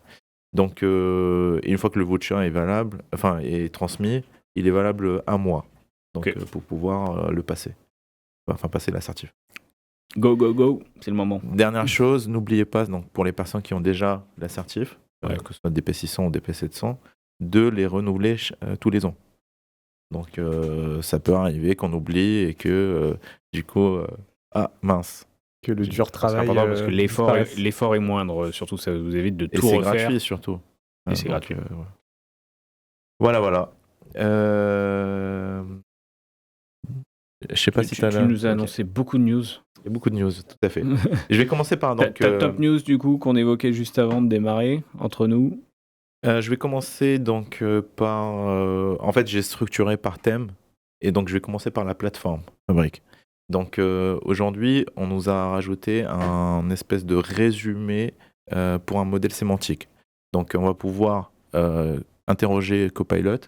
Donc, une fois que le voucher est valable, est transmis, il est valable 1 mois. Donc, pour pouvoir le passer, passer l'assertif. Go, c'est le moment. Dernière chose, n'oubliez pas, donc, pour les personnes qui ont déjà l'assertif, que ce soit DP600 ou DP700, de les renouveler tous les ans. Donc ça peut arriver qu'on oublie et que du coup, mince. Que le dur travail. C'est important parce que l'effort est moindre, surtout ça vous évite de tout refaire. Et c'est gratuit surtout. Et c'est gratuit. Voilà. Je sais pas si tu nous as annoncé beaucoup de news. Il y a beaucoup de news, tout à fait. Je vais commencer par top news du coup qu'on évoquait juste avant de démarrer entre nous. Je vais commencer donc par. En fait, j'ai structuré par thème et donc je vais commencer par la plateforme Fabric. Donc aujourd'hui, on nous a rajouté un espèce de résumé pour un modèle sémantique. Donc on va pouvoir interroger Copilot.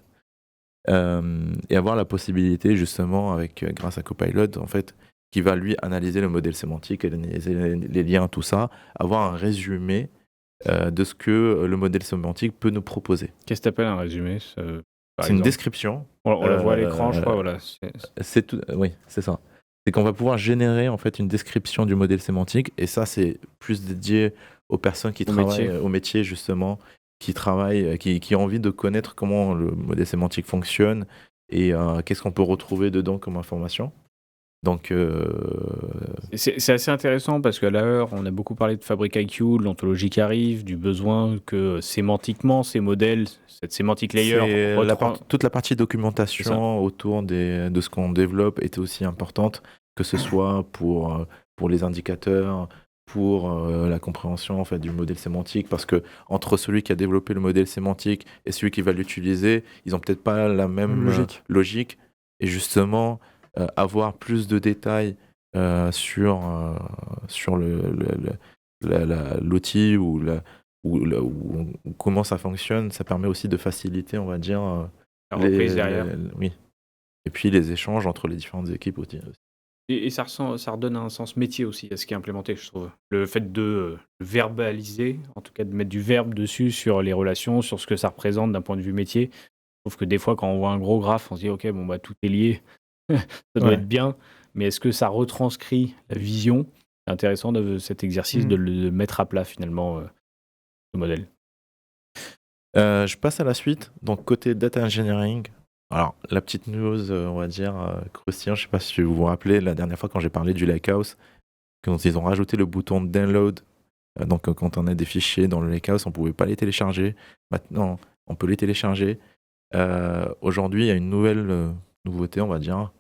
Et avoir la possibilité justement grâce à Copilot en fait qui va lui analyser le modèle sémantique, analyser les liens, tout ça, avoir un résumé de ce que le modèle sémantique peut nous proposer. Qu'est-ce que tu appelles un résumé C'est une description. On la voit à l'écran, je crois. Voilà. C'est tout, oui, c'est ça. C'est qu'on va pouvoir générer en fait une description du modèle sémantique et ça c'est plus dédié aux personnes qui travaillent au métier justement, qui travaillent, qui ont envie de connaître comment le modèle sémantique fonctionne et qu'est-ce qu'on peut retrouver dedans comme information. Donc, c'est assez intéressant parce qu'à l'heure, on a beaucoup parlé de Fabric IQ, de l'ontologie qui arrive, du besoin que sémantiquement, ces modèles, cette sémantique layer... toute la partie documentation autour de ce qu'on développe était aussi importante, que ce soit pour les indicateurs, pour la compréhension en fait, du modèle sémantique, parce que entre celui qui a développé le modèle sémantique et celui qui va l'utiliser, ils n'ont peut-être pas la même logique. Et justement, avoir plus de détails sur l'outil ou comment ça fonctionne, ça permet aussi de faciliter, on va dire, la reprise derrière. Oui. Et puis les échanges entre les différentes équipes aussi. Et ça redonne un sens métier aussi à ce qui est implémenté, je trouve. Le fait de verbaliser, en tout cas de mettre du verbe dessus sur les relations, sur ce que ça représente d'un point de vue métier. Je trouve que des fois, quand on voit un gros graphe, on se dit « Ok, bon, bah, tout est lié, ça doit être bien. » Mais est-ce que ça retranscrit la vision ? C'est intéressant de cet exercice de le mettre à plat, finalement, le modèle. Je passe à la suite. Donc, côté data engineering... Alors, la petite news, on va dire, croustillant, je ne sais pas si vous vous rappelez, la dernière fois quand j'ai parlé du Lakehouse, quand ils ont rajouté le bouton download, donc quand on a des fichiers dans le Lakehouse, on ne pouvait pas les télécharger. Maintenant, on peut les télécharger. Aujourd'hui, il y a une nouvelle nouveauté, on va dire,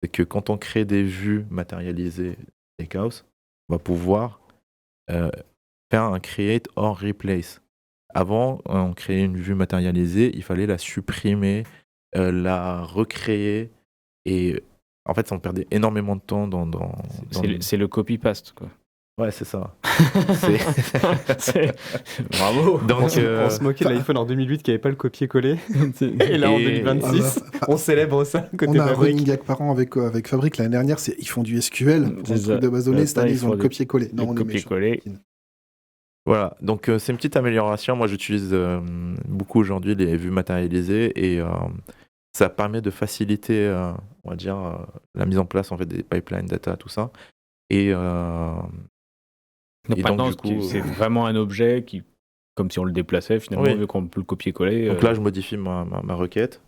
c'est que quand on crée des vues matérialisées Lakehouse, on va pouvoir faire un create or replace. Avant, on créait une vue matérialisée, il fallait la supprimer, la recréer et en fait ça on perdait énormément de temps c'est le copy-paste quoi. Ouais c'est ça. Bravo. Donc, on se moquait de l'iPhone en 2008 qui n'avait pas le copier-coller et là en 2026 on célèbre ça côté on a un running gag par an avec Fabric. L'année dernière ils font du SQL pour le truc de base données, cette année ils ont le copier-coller. Non, on est copier-coller. Voilà, donc c'est une petite amélioration. Moi, j'utilise beaucoup aujourd'hui les vues matérialisées et ça permet de faciliter, on va dire, la mise en place en fait des pipelines data, tout ça. Et donc maintenant, du coup, c'est vraiment un objet qui comme si on le déplaçait finalement, Oui. vu qu'on peut le copier-coller. Donc là, je modifie ma requête,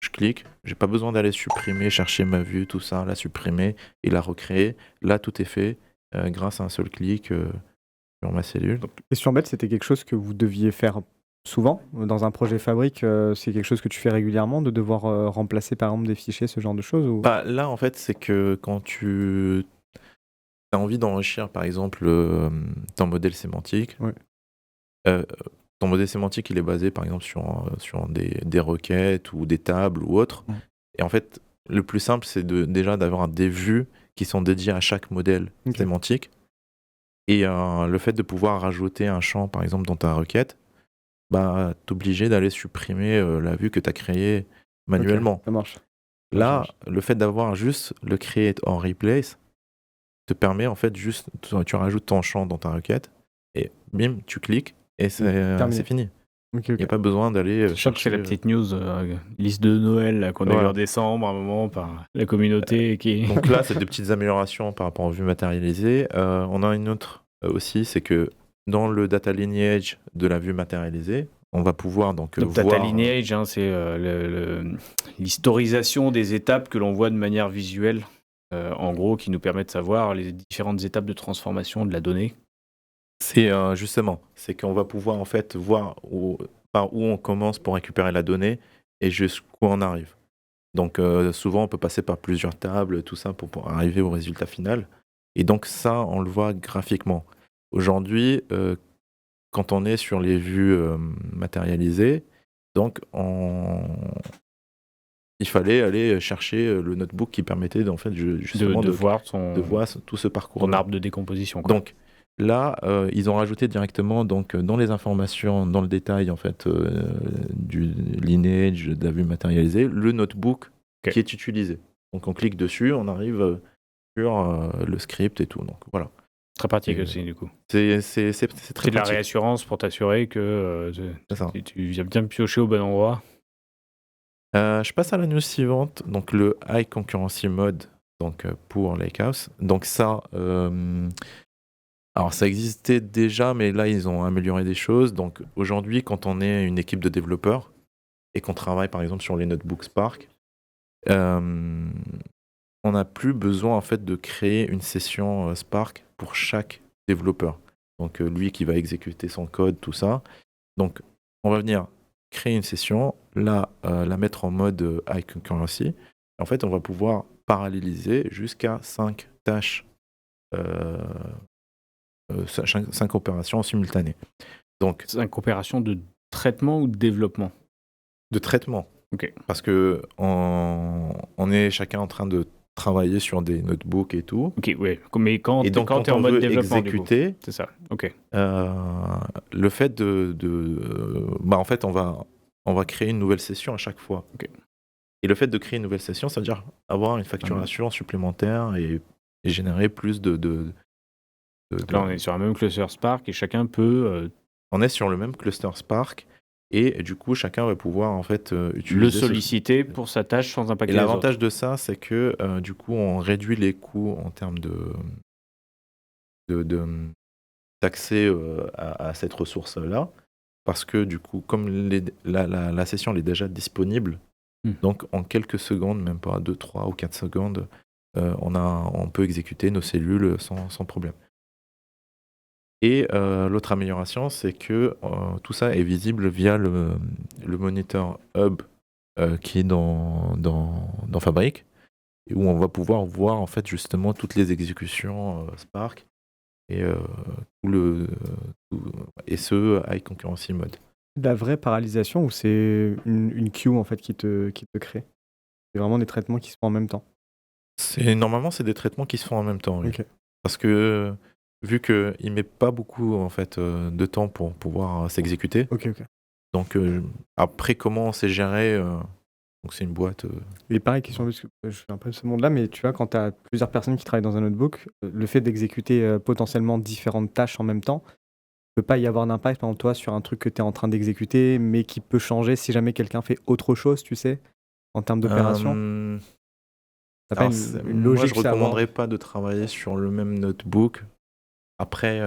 je clique, j'ai pas besoin d'aller supprimer, chercher ma vue, tout ça, la supprimer et la recréer. Là, tout est fait grâce à un seul clic sur ma cellule. Question bête, c'était quelque chose que vous deviez faire souvent dans un projet Fabric. C'est quelque chose que tu fais régulièrement, de devoir remplacer par exemple des fichiers, ce genre de choses ou... Bah, là, en fait, c'est que quand tu as envie d'enrichir, par exemple, ton modèle sémantique, Ouais. ton modèle sémantique, il est basé, par exemple, sur des requêtes ou des tables ou autres. Ouais. Et en fait, le plus simple, c'est déjà d'avoir des vues qui sont dédiées à chaque modèle Ok. sémantique. Et le fait de pouvoir rajouter un champ, par exemple, dans ta requête, bah, t'obliger d'aller supprimer la vue que tu as créée manuellement. Ok, ça marche. Là, le fait d'avoir juste le create en replace te permet en fait juste, tu rajoutes ton champ dans ta requête et bim, tu cliques et terminé. c'est fini. Ok, Il ok. n'y a pas besoin d'aller Je sens que c'est chercher. la petite news, liste de Noël là, qu'on a eu Voilà. en décembre à un moment par la communauté qui. Donc là, c'est des petites améliorations par rapport aux vues matérialisées. On a une autre aussi, c'est que dans le data lineage de la vue matérialisée, on va pouvoir donc Donc voir. data lineage, hein, c'est l'historisation des étapes que l'on voit de manière visuelle, en gros, qui nous permet de savoir les différentes étapes de transformation de la donnée. C'est justement, c'est qu'on va pouvoir en fait voir par où on commence pour récupérer la donnée et jusqu'où on arrive. Donc souvent on peut passer par plusieurs tables, tout ça pour arriver au résultat final. Et donc ça, on le voit graphiquement. Aujourd'hui, quand on est sur les vues matérialisées, donc il fallait aller chercher le notebook qui permettait en fait justement de voir de voir tout ce parcours. ton arbre de décomposition. Quoi. Donc là, ils ont rajouté directement donc dans les informations, dans le détail en fait du lineage, de la vue matérialisée, le notebook qui est utilisé. Donc on clique dessus, on arrive sur le script et tout. Donc voilà. Très pratique aussi du coup. C'est très C'est de la pratique. réassurance pour t'assurer que C'est ça. tu viens bien piocher au bon endroit. Je passe à la news suivante. Donc le high concurrency mode donc pour Lakehouse. Donc ça. Alors ça existait déjà, mais là ils ont amélioré des choses. Donc aujourd'hui, quand on est une équipe de développeurs et qu'on travaille par exemple sur les notebooks Spark, on n'a plus besoin en fait de créer une session Spark pour chaque développeur. Donc lui qui va exécuter son code, tout ça. Donc on va venir créer une session, là la mettre en mode high concurrency. En fait, on va pouvoir paralléliser jusqu'à 5 tâches. 5 opérations en simultané. Donc, 5 opérations de traitement ou de développement? De traitement. Ok. Parce que on est chacun en train de travailler sur des notebooks et tout. Ok, ouais. Mais quand tu es en mode développement, exécuter, c'est ça. Ok. le fait en fait, on va créer une nouvelle session à chaque fois. Ok. Et le fait de créer une nouvelle session, ça veut dire avoir une facturation supplémentaire et générer plus de. Là, on est sur un même cluster Spark et chacun peut. On est sur le même cluster Spark et du coup, chacun va pouvoir en fait utiliser le solliciter pour sa tâche sans impacter et les l'avantage autres. de ça, c'est que du coup, on réduit les coûts en termes d'accès à cette ressource-là. Parce que du coup, comme la session elle est déjà disponible, donc en quelques secondes, même pas 2, 3 ou 4 secondes, on peut exécuter nos cellules sans problème. Et l'autre amélioration, c'est que tout ça est visible via le moniteur hub qui est dans Fabric, et où on va pouvoir voir en fait justement toutes les exécutions Spark et ce high concurrency mode. La vraie paralysation ou c'est une queue en fait qui te crée? C'est vraiment des traitements qui se font en même temps? Normalement, c'est des traitements qui se font en même temps, oui. Ok. Parce que vu qu'il ne met pas beaucoup en fait, de temps pour pouvoir s'exécuter, Ok. donc après comment c'est géré, donc c'est une boîte. Et pareil, question, parce que je suis un peu de ce monde-là, mais tu vois, quand tu as plusieurs personnes qui travaillent dans un notebook, le fait d'exécuter potentiellement différentes tâches en même temps, peut pas y avoir d'impact, par exemple, toi, sur un truc que tu es en train d'exécuter, mais qui peut changer si jamais quelqu'un fait autre chose, tu sais, en termes d'opération. T'as pas une Moi, logique je recommanderais pas de travailler sur le même notebook. Après,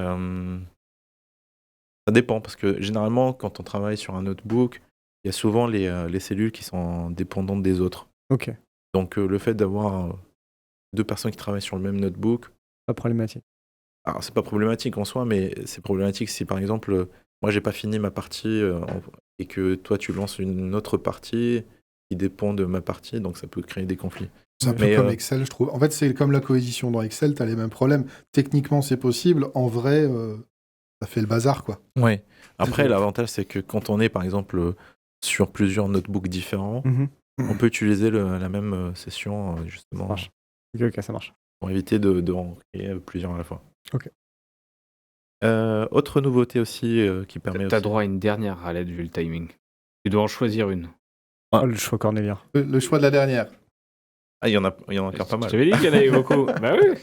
Ça dépend, parce que généralement, quand on travaille sur un notebook, il y a souvent les cellules qui sont dépendantes des autres. Ok, Donc le fait d'avoir 2 personnes qui travaillent sur le même notebook, pas problématique. alors c'est pas problématique en soi, mais c'est problématique si par exemple, moi j'ai pas fini ma partie et que toi tu lances une autre partie qui dépend de ma partie, donc ça peut créer des conflits. C'est un peu Mais, comme Excel, je trouve. En fait, c'est comme la cohésion dans Excel, tu as les mêmes problèmes. Techniquement, c'est possible. En vrai, ça fait le bazar, quoi. Ouais. Après, l'avantage c'est que quand on est par exemple sur plusieurs notebooks différents, Mhm. on peut utiliser la même session Ça justement marche. Ok, ça marche. pour éviter de en créer plusieurs à la fois. Ok. Autre nouveauté aussi qui permet T'as aussi... droit à une dernière rallette vu le timing. Tu dois en choisir une. Ah. Oh, le choix cornélien. Le choix de la dernière. Ah, il y en a encore pas Je mal. t'avais dit qu'il y en avait beaucoup. Bah oui.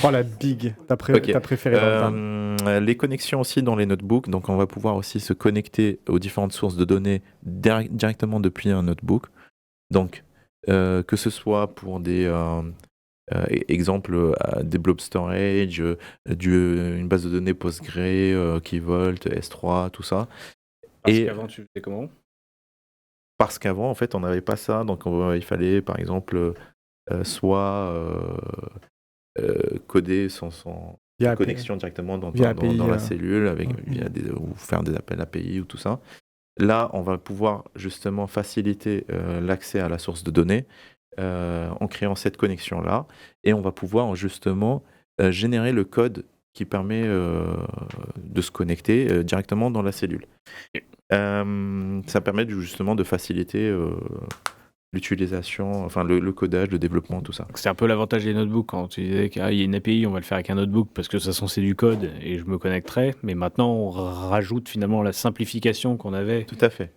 Prends la big, ta Ok. préférée dans le tas. Les connexions aussi dans les notebooks, donc on va pouvoir aussi se connecter aux différentes sources de données directement depuis un notebook. Donc, que ce soit pour des exemples, des blob storage, une base de données Postgre, Key Vault, S3, tout ça. Parce qu'avant, tu faisais comment ? Parce qu'avant, en fait, on n'avait pas ça, donc il fallait, par exemple, soit coder sans Via connexion directement dans API, la cellule ou faire des appels API ou tout ça. Là, on va pouvoir justement faciliter l'accès à la source de données en créant cette connexion-là, et on va pouvoir justement générer le code qui permet de se connecter directement dans la cellule. Ça permet justement de faciliter l'utilisation, enfin le codage, le développement, tout ça. C'est un peu l'avantage des notebooks quand tu disais qu'il y a une API, on va le faire avec un notebook parce que ça c'est du code et je me connecterai. Mais maintenant, on rajoute finalement la simplification qu'on avait Tout à fait.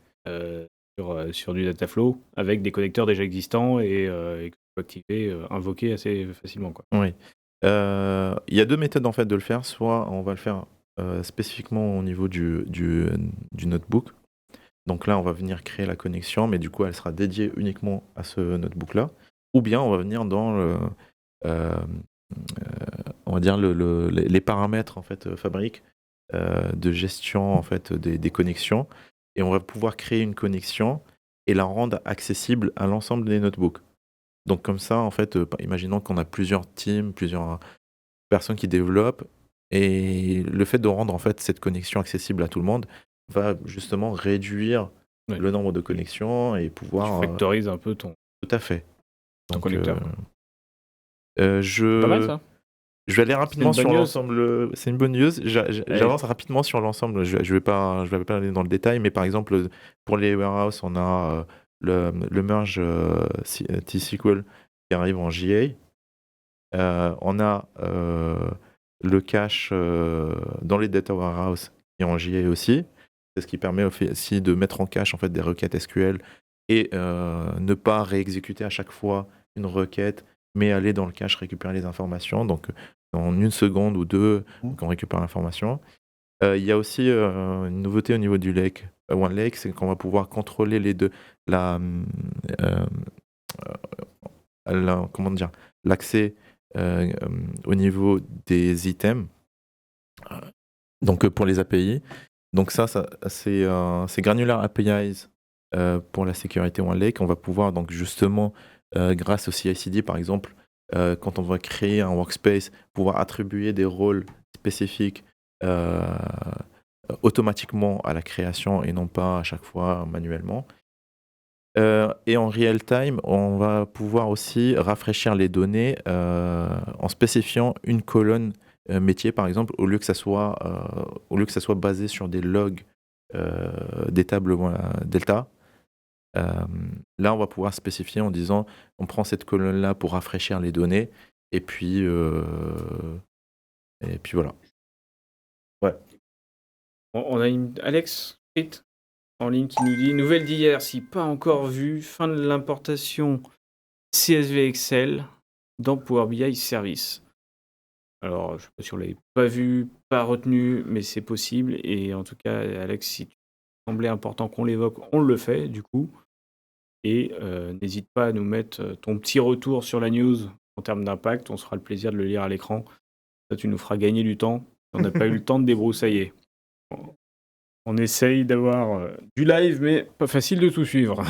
sur du Dataflow avec des connecteurs déjà existants et que tu peux activer, invoquer assez facilement, quoi. Oui. Il y a 2 méthodes en fait de le faire. Soit on va le faire spécifiquement au niveau du notebook. Donc là, on va venir créer la connexion, mais du coup, elle sera dédiée uniquement à ce notebook-là. Ou bien, on va venir dans on va dire les paramètres en fait fabrique de gestion en fait des connexions, et on va pouvoir créer une connexion et la rendre accessible à l'ensemble des notebooks. Donc comme ça, en fait, imaginons qu'on a plusieurs teams, plusieurs personnes qui développent, et le fait de rendre en fait cette connexion accessible à tout le monde va justement réduire le nombre de connexions et pouvoir... Tu factorises un peu ton Tout à fait. Donc, connecteur. Pas mal, ça. Je vais aller rapidement C'est une sur bonne l'ensemble. C'est une bonne news. J'avance rapidement sur l'ensemble. Je vais pas aller dans le détail, mais par exemple, pour les warehouses, on a le merge T-SQL qui arrive en JA. On a le cache dans les data warehouse qui est en JA aussi. C'est ce qui permet aussi de mettre en cache en fait des requêtes SQL et ne pas réexécuter à chaque fois une requête, mais aller dans le cache récupérer les informations. Donc en 1 seconde ou 2, on récupère l'information. Il y a aussi une nouveauté au niveau du lake, OneLake, c'est qu'on va pouvoir contrôler les deux, comment dire, l'accès au niveau des items, donc pour les API. Donc ça c'est Granular APIs pour la sécurité OneLake. On va pouvoir donc justement, grâce au CI/CD par exemple, quand on va créer un workspace, pouvoir attribuer des rôles spécifiques automatiquement à la création et non pas à chaque fois manuellement. Et en real time, on va pouvoir aussi rafraîchir les données en spécifiant une colonne métier, par exemple, au lieu que ça soit basé sur des logs des tables Delta. Là, on va pouvoir spécifier en disant on prend cette colonne-là pour rafraîchir les données, et puis voilà. Ouais. On a Alex Frit en ligne qui nous dit nouvelle d'hier, si pas encore vu, fin de l'importation CSV Excel dans Power BI Service. Alors, je ne sais pas si on ne l'avait pas vu, pas retenu, mais c'est possible. Et en tout cas, Alex, si tu semblait important qu'on l'évoque, on le fait du coup. Et n'hésite pas à nous mettre ton petit retour sur la news en termes d'impact. On se fera le plaisir de le lire à l'écran. Ça, tu nous feras gagner du temps. On n'a pas eu le temps de débroussailler. On essaye d'avoir du live, mais pas facile de tout suivre.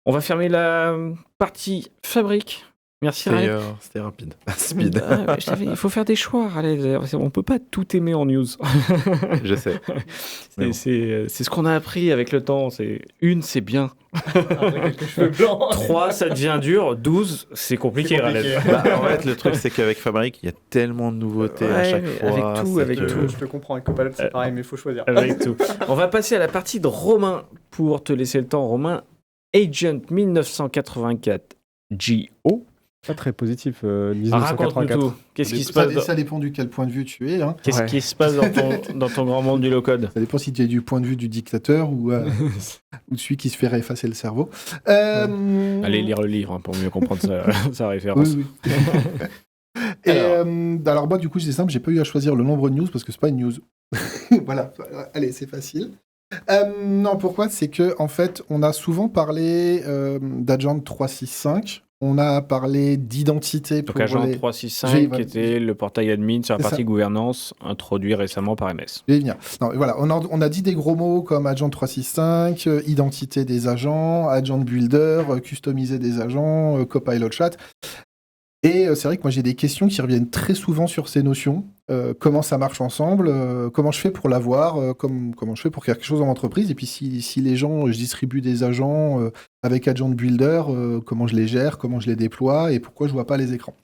On va fermer la partie fabrique. Merci Raled. C'était rapide. Speed. Il faut faire des choix, Raled. On peut pas tout aimer en news. Je sais. C'est ce qu'on a appris avec le temps. C'est bien. 3, ça devient dur. 12, c'est compliqué, Raled. En fait, le truc, c'est qu'avec Fabric, il y a tellement de nouveautés à chaque fois. Avec tout. Je te comprends, avec Copilot, c'est pareil, mais il faut choisir. Avec tout. On va passer à la partie de Romain. Pour te laisser le temps, Romain. Agent 1984 GO. Pas très positif, 1984. Raconte-nous tout. Qu'est-ce qui se passe Ça dépend du quel point de vue tu es. Hein. Qu'est-ce qui se passe dans ton grand monde du low-code? Ça dépend si tu es du point de vue du dictateur ou de celui qui se fait effacer le cerveau. Allez lire le livre pour mieux comprendre sa référence. Oui. Alors moi, du coup, c'est simple, j'ai pas eu à choisir le nombre de news parce que c'est pas une news. Voilà, allez, c'est facile. Non, pourquoi? C'est que en fait, on a souvent parlé d'Agent 365. On a parlé d'identité pour donc Agent 365 qui était le portail admin sur la partie gouvernance introduit récemment par MS. Je vais venir. Non, voilà, on a dit des gros mots comme Agent 365, identité des agents, Agent Builder, customiser des agents, Copilot Chat. Et c'est vrai que moi j'ai des questions qui reviennent très souvent sur ces notions. Comment ça marche ensemble, comment je fais pour l'avoir, comment je fais pour faire quelque chose dans l'entreprise, et puis si les gens, je distribue des agents avec Agent Builder, comment je les gère, comment je les déploie, et pourquoi je vois pas les écrans.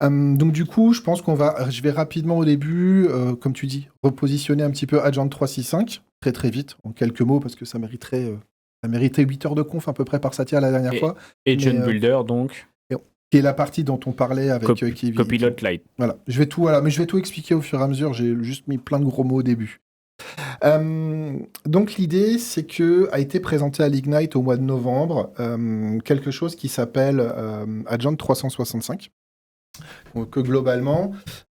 Donc du coup, je pense je vais rapidement au début, comme tu dis, repositionner un petit peu Agent 365, très très vite, en quelques mots, parce que ça méritait 8 heures de conf à peu près par Satya la dernière fois. Agent Builder donc qui est la partie dont on parlait avec Kevin. Copilot Lite. Voilà, mais je vais tout expliquer au fur et à mesure, j'ai juste mis plein de gros mots au début. Donc l'idée, c'est que a été présenté à l'Ignite au mois de novembre quelque chose qui s'appelle Agent 365, que globalement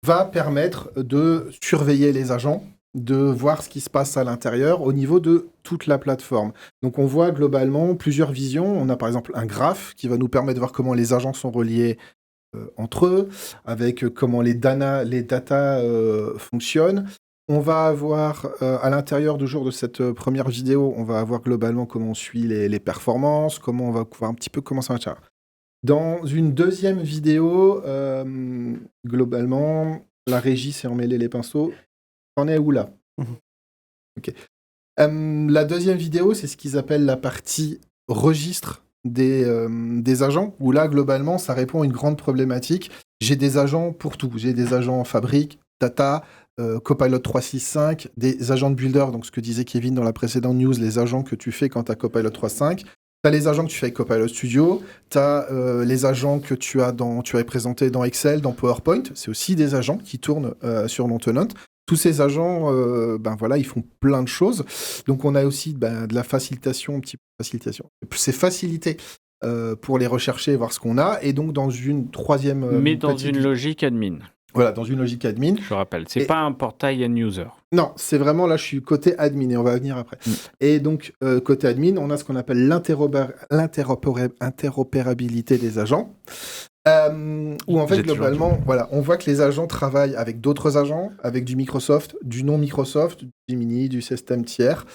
va permettre de surveiller les agents, de voir ce qui se passe à l'intérieur au niveau de toute la plateforme. Donc on voit globalement plusieurs visions. On a par exemple un graphe qui va nous permettre de voir comment les agents sont reliés entre eux, avec comment les data fonctionnent. On va avoir, à l'intérieur de cette première vidéo, on va avoir globalement comment on suit les performances, comment on va voir un petit peu comment ça marche. Dans une deuxième vidéo, globalement, la régie s'est emmêlée les pinceaux. On est où là? Ok. La deuxième vidéo, c'est ce qu'ils appellent la partie registre des agents, où là, globalement, ça répond à une grande problématique. J'ai des agents pour tout. J'ai des agents fabrique, data, Copilot 365, des agents de builder, donc ce que disait Kevin dans la précédente news, les agents que tu fais quand tu as Copilot 365. Tu as les agents que tu fais avec Copilot Studio, tu as les agents que tu as présentés dans Excel, dans PowerPoint. C'est aussi des agents qui tournent sur Lontenant. Tous ces agents, ils font plein de choses. Donc, on a aussi de la facilitation, c'est facilité pour les rechercher et voir ce qu'on a. Et donc, dans une troisième... Mais dans une logique admin. Voilà, dans une logique admin. Je rappelle, c'est pas un portail end-user. Non, c'est vraiment, là, je suis côté admin et on va venir après. Et donc, côté admin, on a ce qu'on appelle l'interopérabilité des agents. Où en fait, globalement, voilà, on voit que les agents travaillent avec d'autres agents, avec du Microsoft, du non-Microsoft, du Gemini, du système tiers.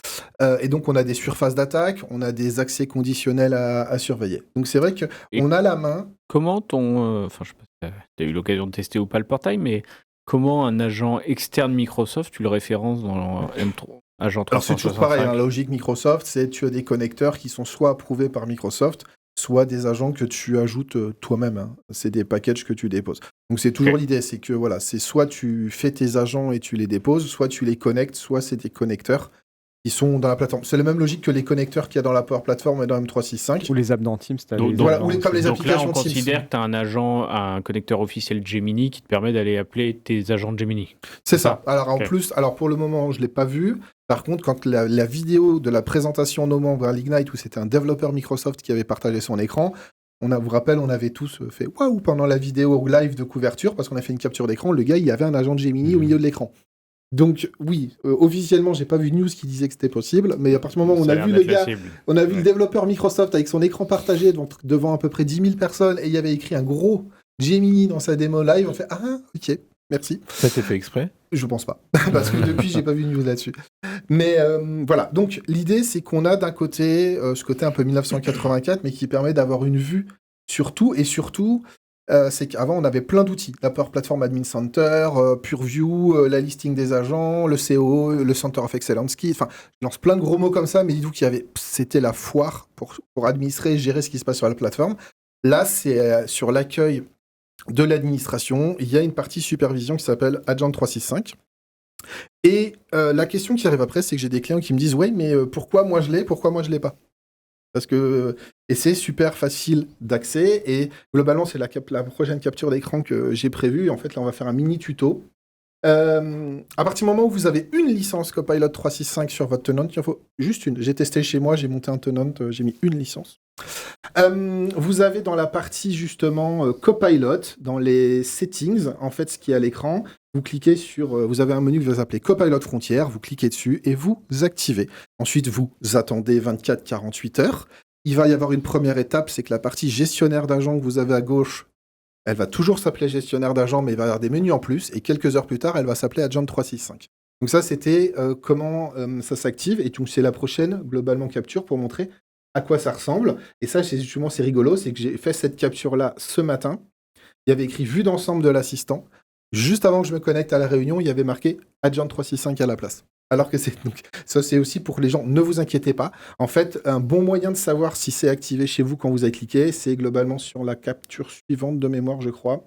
Et donc, on a des surfaces d'attaque, on a des accès conditionnels à surveiller. Donc, c'est vrai qu'on a la main. Comment je sais pas si tu as eu l'occasion de tester ou pas le portail, mais comment un agent externe Microsoft, tu le références dans M3 Agent 365? Alors, c'est toujours pareil, la logique Microsoft, c'est tu as des connecteurs qui sont soit approuvés par Microsoft, soit des agents que tu ajoutes toi-même. Hein. C'est des packages que tu déposes. Donc c'est toujours l'idée, c'est que voilà, c'est soit tu fais tes agents et tu les déposes, soit tu les connectes, soit c'est des connecteurs qui sont dans la plateforme. C'est la même logique que les connecteurs qu'il y a dans la Power Platform et dans M365. Ou les apps dans Teams. Comme les applications là, on considère que tu as un connecteur officiel Gemini qui te permet d'aller appeler tes agents de Gemini. C'est ça. Alors en plus, pour le moment, je ne l'ai pas vu. Par contre, quand la vidéo de la présentation nos membres à l'Ignite, où c'était un développeur Microsoft qui avait partagé son écran, vous rappelle, on avait tous fait « waouh » pendant la vidéo live de couverture, parce qu'on a fait une capture d'écran, le gars, il y avait un agent de Gemini au milieu de l'écran. Donc oui, officiellement, j'ai pas vu de news qui disait que c'était possible, mais à partir du moment où on a vu le gars, on a vu le développeur Microsoft avec son écran partagé devant à peu près 10 000 personnes, et il y avait écrit un gros Gemini dans sa démo live, on fait « ah, ok ». Merci. Ça a été fait exprès ? Je pense pas, parce que depuis, j'ai pas vu de news là-dessus. Mais voilà, donc l'idée, c'est qu'on a d'un côté ce côté un peu 1984, mais qui permet d'avoir une vue sur tout, et surtout, c'est qu'avant, on avait plein d'outils. La Power Platform Admin Center, PureView, la listing des agents, le CO, le Center of Excellence Key, enfin, je lance plein de gros mots comme ça, mais dites-vous c'était la foire pour administrer et gérer ce qui se passe sur la plateforme. Là, c'est sur l'accueil de l'administration, il y a une partie supervision qui s'appelle Agent 365. Et la question qui arrive après, c'est que j'ai des clients qui me disent « Ouais, mais pourquoi moi je l'ai, pourquoi moi je l'ai pas ?» Parce que et c'est super facile d'accès, et globalement, c'est la prochaine capture d'écran que j'ai prévue. En fait, là, on va faire un mini tuto. À partir du moment où vous avez une licence Copilot 365 sur votre tenant, il en faut juste une. J'ai testé chez moi, j'ai monté un tenant, j'ai mis une licence. Vous avez dans la partie justement Copilot, dans les settings, en fait, ce qui est à l'écran, vous cliquez sur, vous avez un menu qui va s'appeler Copilot Frontières, vous cliquez dessus et vous activez. Ensuite, vous attendez 24-48 heures. Il va y avoir une première étape, c'est que la partie gestionnaire d'agents que vous avez à gauche, elle va toujours s'appeler gestionnaire d'agents, mais il va y avoir des menus en plus, et quelques heures plus tard, elle va s'appeler Agent 365. Donc ça, c'était comment ça s'active, et donc c'est la prochaine, globalement, capture pour montrer à quoi ça ressemble. Et ça, justement, c'est rigolo, c'est que j'ai fait cette capture-là ce matin. Il y avait écrit vue d'ensemble de l'assistant. Juste avant que je me connecte à la réunion, il y avait marqué Agent 365 à la place. Alors que donc, ça, c'est aussi pour les gens, ne vous inquiétez pas. En fait, un bon moyen de savoir si c'est activé chez vous quand vous avez cliqué, c'est globalement sur la capture suivante de mémoire, je crois.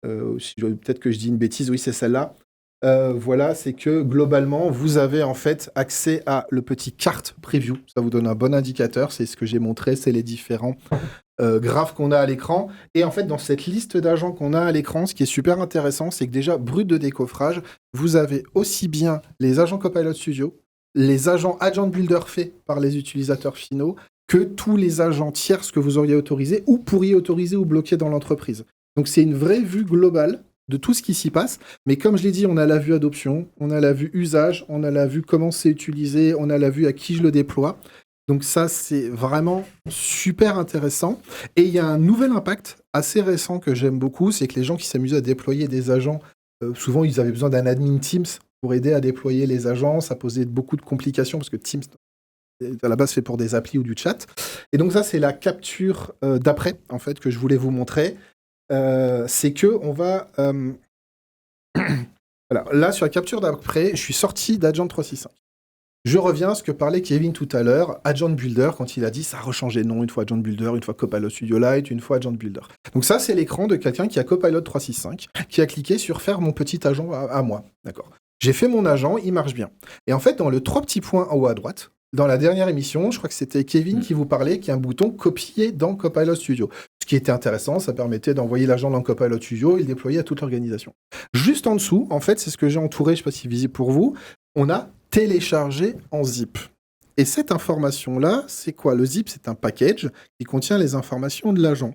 Peut-être que je dis une bêtise, oui, c'est celle-là. Voilà, c'est que globalement, vous avez en fait accès à le petit carte preview. Ça vous donne un bon indicateur. C'est ce que j'ai montré, c'est les différents graphes qu'on a à l'écran. Et en fait, dans cette liste d'agents qu'on a à l'écran, ce qui est super intéressant, c'est que déjà, brut de décoffrage, vous avez aussi bien les agents Copilot Studio, les agents Agent Builder faits par les utilisateurs finaux, que tous les agents tierces que vous auriez autorisés ou pourriez autoriser ou bloquer dans l'entreprise. Donc c'est une vraie vue globale de tout ce qui s'y passe, mais comme je l'ai dit, on a la vue adoption, on a la vue usage, on a la vue comment c'est utilisé, on a la vue à qui je le déploie. Donc ça, c'est vraiment super intéressant. Et il y a un nouvel impact assez récent que j'aime beaucoup, c'est que les gens qui s'amusaient à déployer des agents, souvent ils avaient besoin d'un admin Teams pour aider à déployer les agents, ça posait beaucoup de complications, parce que Teams, à la base, fait pour des applis ou du chat. Et donc ça, c'est la capture d'après, en fait, que je voulais vous montrer. C'est que on va... Voilà. Là, sur la capture d'après, je suis sorti d'Agent 365. Je reviens à ce que parlait Kevin tout à l'heure, Agent Builder, quand il a dit ça a rechangé de nom, une fois Agent Builder, une fois Copilot Studio Lite, une fois Agent Builder. Donc ça, c'est l'écran de quelqu'un qui a Copilot 365, qui a cliqué sur faire mon petit agent à moi. D'accord. J'ai fait mon agent, il marche bien. Et en fait, dans le 3 petits points en haut à droite, dans la dernière émission, je crois que c'était Kevin qui vous parlait, qui a un bouton copier dans Copilot Studio. Ce qui était intéressant, ça permettait d'envoyer l'agent dans Copilot Studio et le déployer à toute l'organisation. Juste en dessous, en fait, c'est ce que j'ai entouré, je ne sais pas si c'est visible pour vous, on a téléchargé en zip. Et cette information-là, c'est quoi ? Le zip, c'est un package qui contient les informations de l'agent.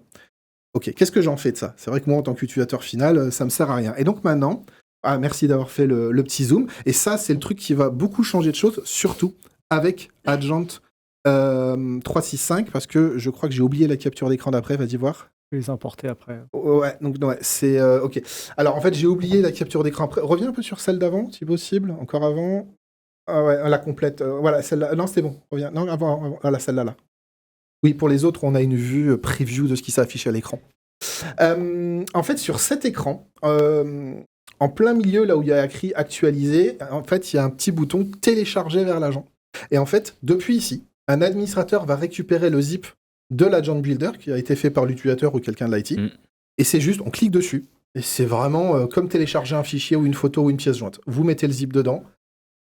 Ok, qu'est-ce que j'en fais de ça ? C'est vrai que moi, en tant qu'utilisateur final, ça ne me sert à rien. Et donc maintenant, merci d'avoir fait le petit zoom. Et ça, c'est le truc qui va beaucoup changer de choses, surtout avec Agent 365, parce que je crois que j'ai oublié la capture d'écran d'après, vas-y voir. Je vais les importer après. Ouais, donc ouais, c'est ok. Alors en fait, j'ai oublié la capture d'écran après. Reviens un peu sur celle d'avant, si possible, encore avant. Ah ouais, la complète. Voilà, celle-là. Non, c'était bon. Reviens. Non, avant. Voilà, celle-là, là. Oui, pour les autres, on a une vue preview de ce qui s'affiche à l'écran. En fait, sur cet écran, en plein milieu, là où il y a écrit actualiser, en fait, il y a un petit bouton télécharger vers l'agent. Et en fait, depuis ici, un administrateur va récupérer le zip de l'agent builder qui a été fait par l'utilisateur ou quelqu'un de l'IT. Et c'est juste, on clique dessus. Et c'est vraiment comme télécharger un fichier ou une photo ou une pièce jointe. Vous mettez le zip dedans.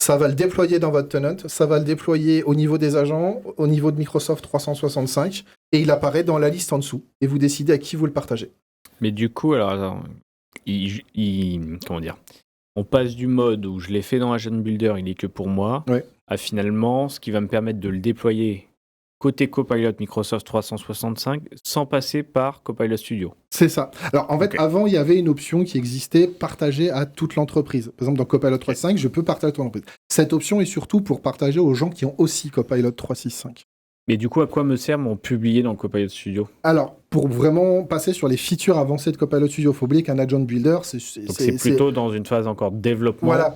Ça va le déployer dans votre tenant. Ça va le déployer au niveau des agents, au niveau de Microsoft 365. Et il apparaît dans la liste en dessous. Et vous décidez à qui vous le partagez. Mais du coup, alors comment dire ? On passe du mode où je l'ai fait dans Agent Builder, il est que pour moi, à finalement ce qui va me permettre de le déployer côté Copilot Microsoft 365 sans passer par Copilot Studio. C'est ça. Alors en fait, avant, il y avait une option qui existait partagée à toute l'entreprise. Par exemple, dans Copilot 365, je peux partager à toute l'entreprise. Cette option est surtout pour partager aux gens qui ont aussi Copilot 365. Mais du coup, à quoi me sert mon publier dans Copilot Studio? Alors, pour vraiment passer sur les features avancées de Copilot Studio, il faut oublier qu'un agent builder, Donc c'est plutôt dans une phase encore de développement. Voilà.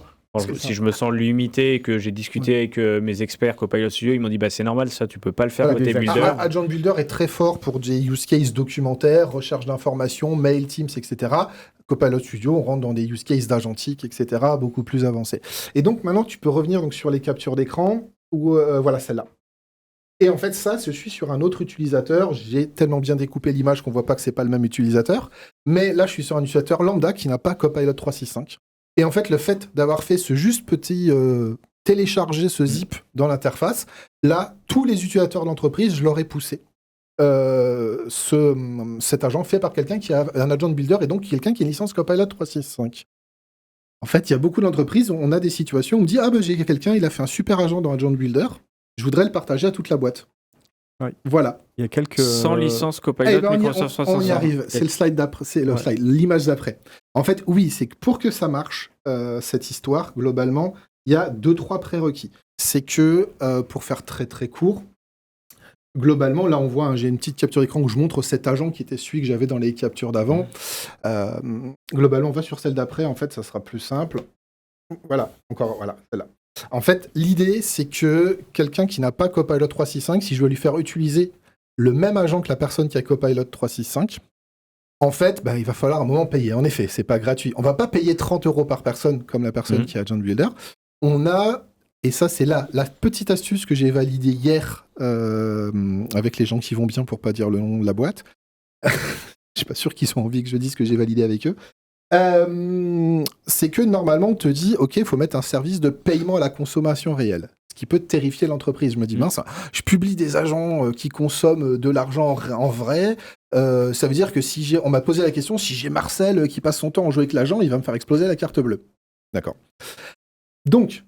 Si je me sens limité et que j'ai discuté avec mes experts Copilot Studio, ils m'ont dit c'est normal, ça tu peux pas le faire côté builder. Agent Builder est très fort pour des use cases documentaires, recherche d'informations, mail, Teams, etc. Copilot Studio, on rentre dans des use cases d'agentique, etc. beaucoup plus avancés. Et donc maintenant, tu peux revenir donc, sur les captures d'écran, ou voilà celle-là. Et en fait, ça, je suis sur un autre utilisateur. J'ai tellement bien découpé l'image qu'on voit pas que c'est pas le même utilisateur. Mais là, je suis sur un utilisateur lambda qui n'a pas Copilot 365. Et en fait, le fait d'avoir fait ce juste petit télécharger ce zip dans l'interface, là, tous les utilisateurs de l'entreprise, je leur ai poussé cet agent fait par quelqu'un qui a un agent builder et donc quelqu'un qui a une licence Copilot 365. En fait, il y a beaucoup d'entreprises, on a des situations où on dit j'ai quelqu'un, il a fait un super agent dans agent builder, je voudrais le partager à toute la boîte. Oui. Voilà. Il y a quelques... Sans licence Copilot Microsoft 365. On y arrive, c'est le slide d'après, c'est le slide, l'image d'après. En fait, oui, c'est que pour que ça marche, cette histoire, globalement, il y a 2-3 prérequis. C'est que, pour faire très très court, globalement, là on voit, j'ai une petite capture d'écran où je montre cet agent qui était celui que j'avais dans les captures d'avant. Globalement, on va sur celle d'après, en fait, ça sera plus simple. Voilà, celle-là. En fait, l'idée, c'est que quelqu'un qui n'a pas Copilot 365, si je veux lui faire utiliser le même agent que la personne qui a Copilot 365, en fait, il va falloir à un moment payer. En effet, c'est pas gratuit. On va pas payer 30 € par personne comme la personne qui a Agent Builder. On a, et ça c'est la petite astuce que j'ai validée hier avec les gens qui vont bien pour pas dire le nom de la boîte. Je suis pas sûr qu'ils ont envie que je dise que j'ai validé avec eux. C'est que normalement on te dit ok, il faut mettre un service de paiement à la consommation réelle, ce qui peut terrifier l'entreprise. Je me dis mince, je publie des agents qui consomment de l'argent en vrai, ça veut dire que on m'a posé la question, si j'ai Marcel qui passe son temps à jouer avec l'agent, il va me faire exploser la carte bleue. D'accord. Donc,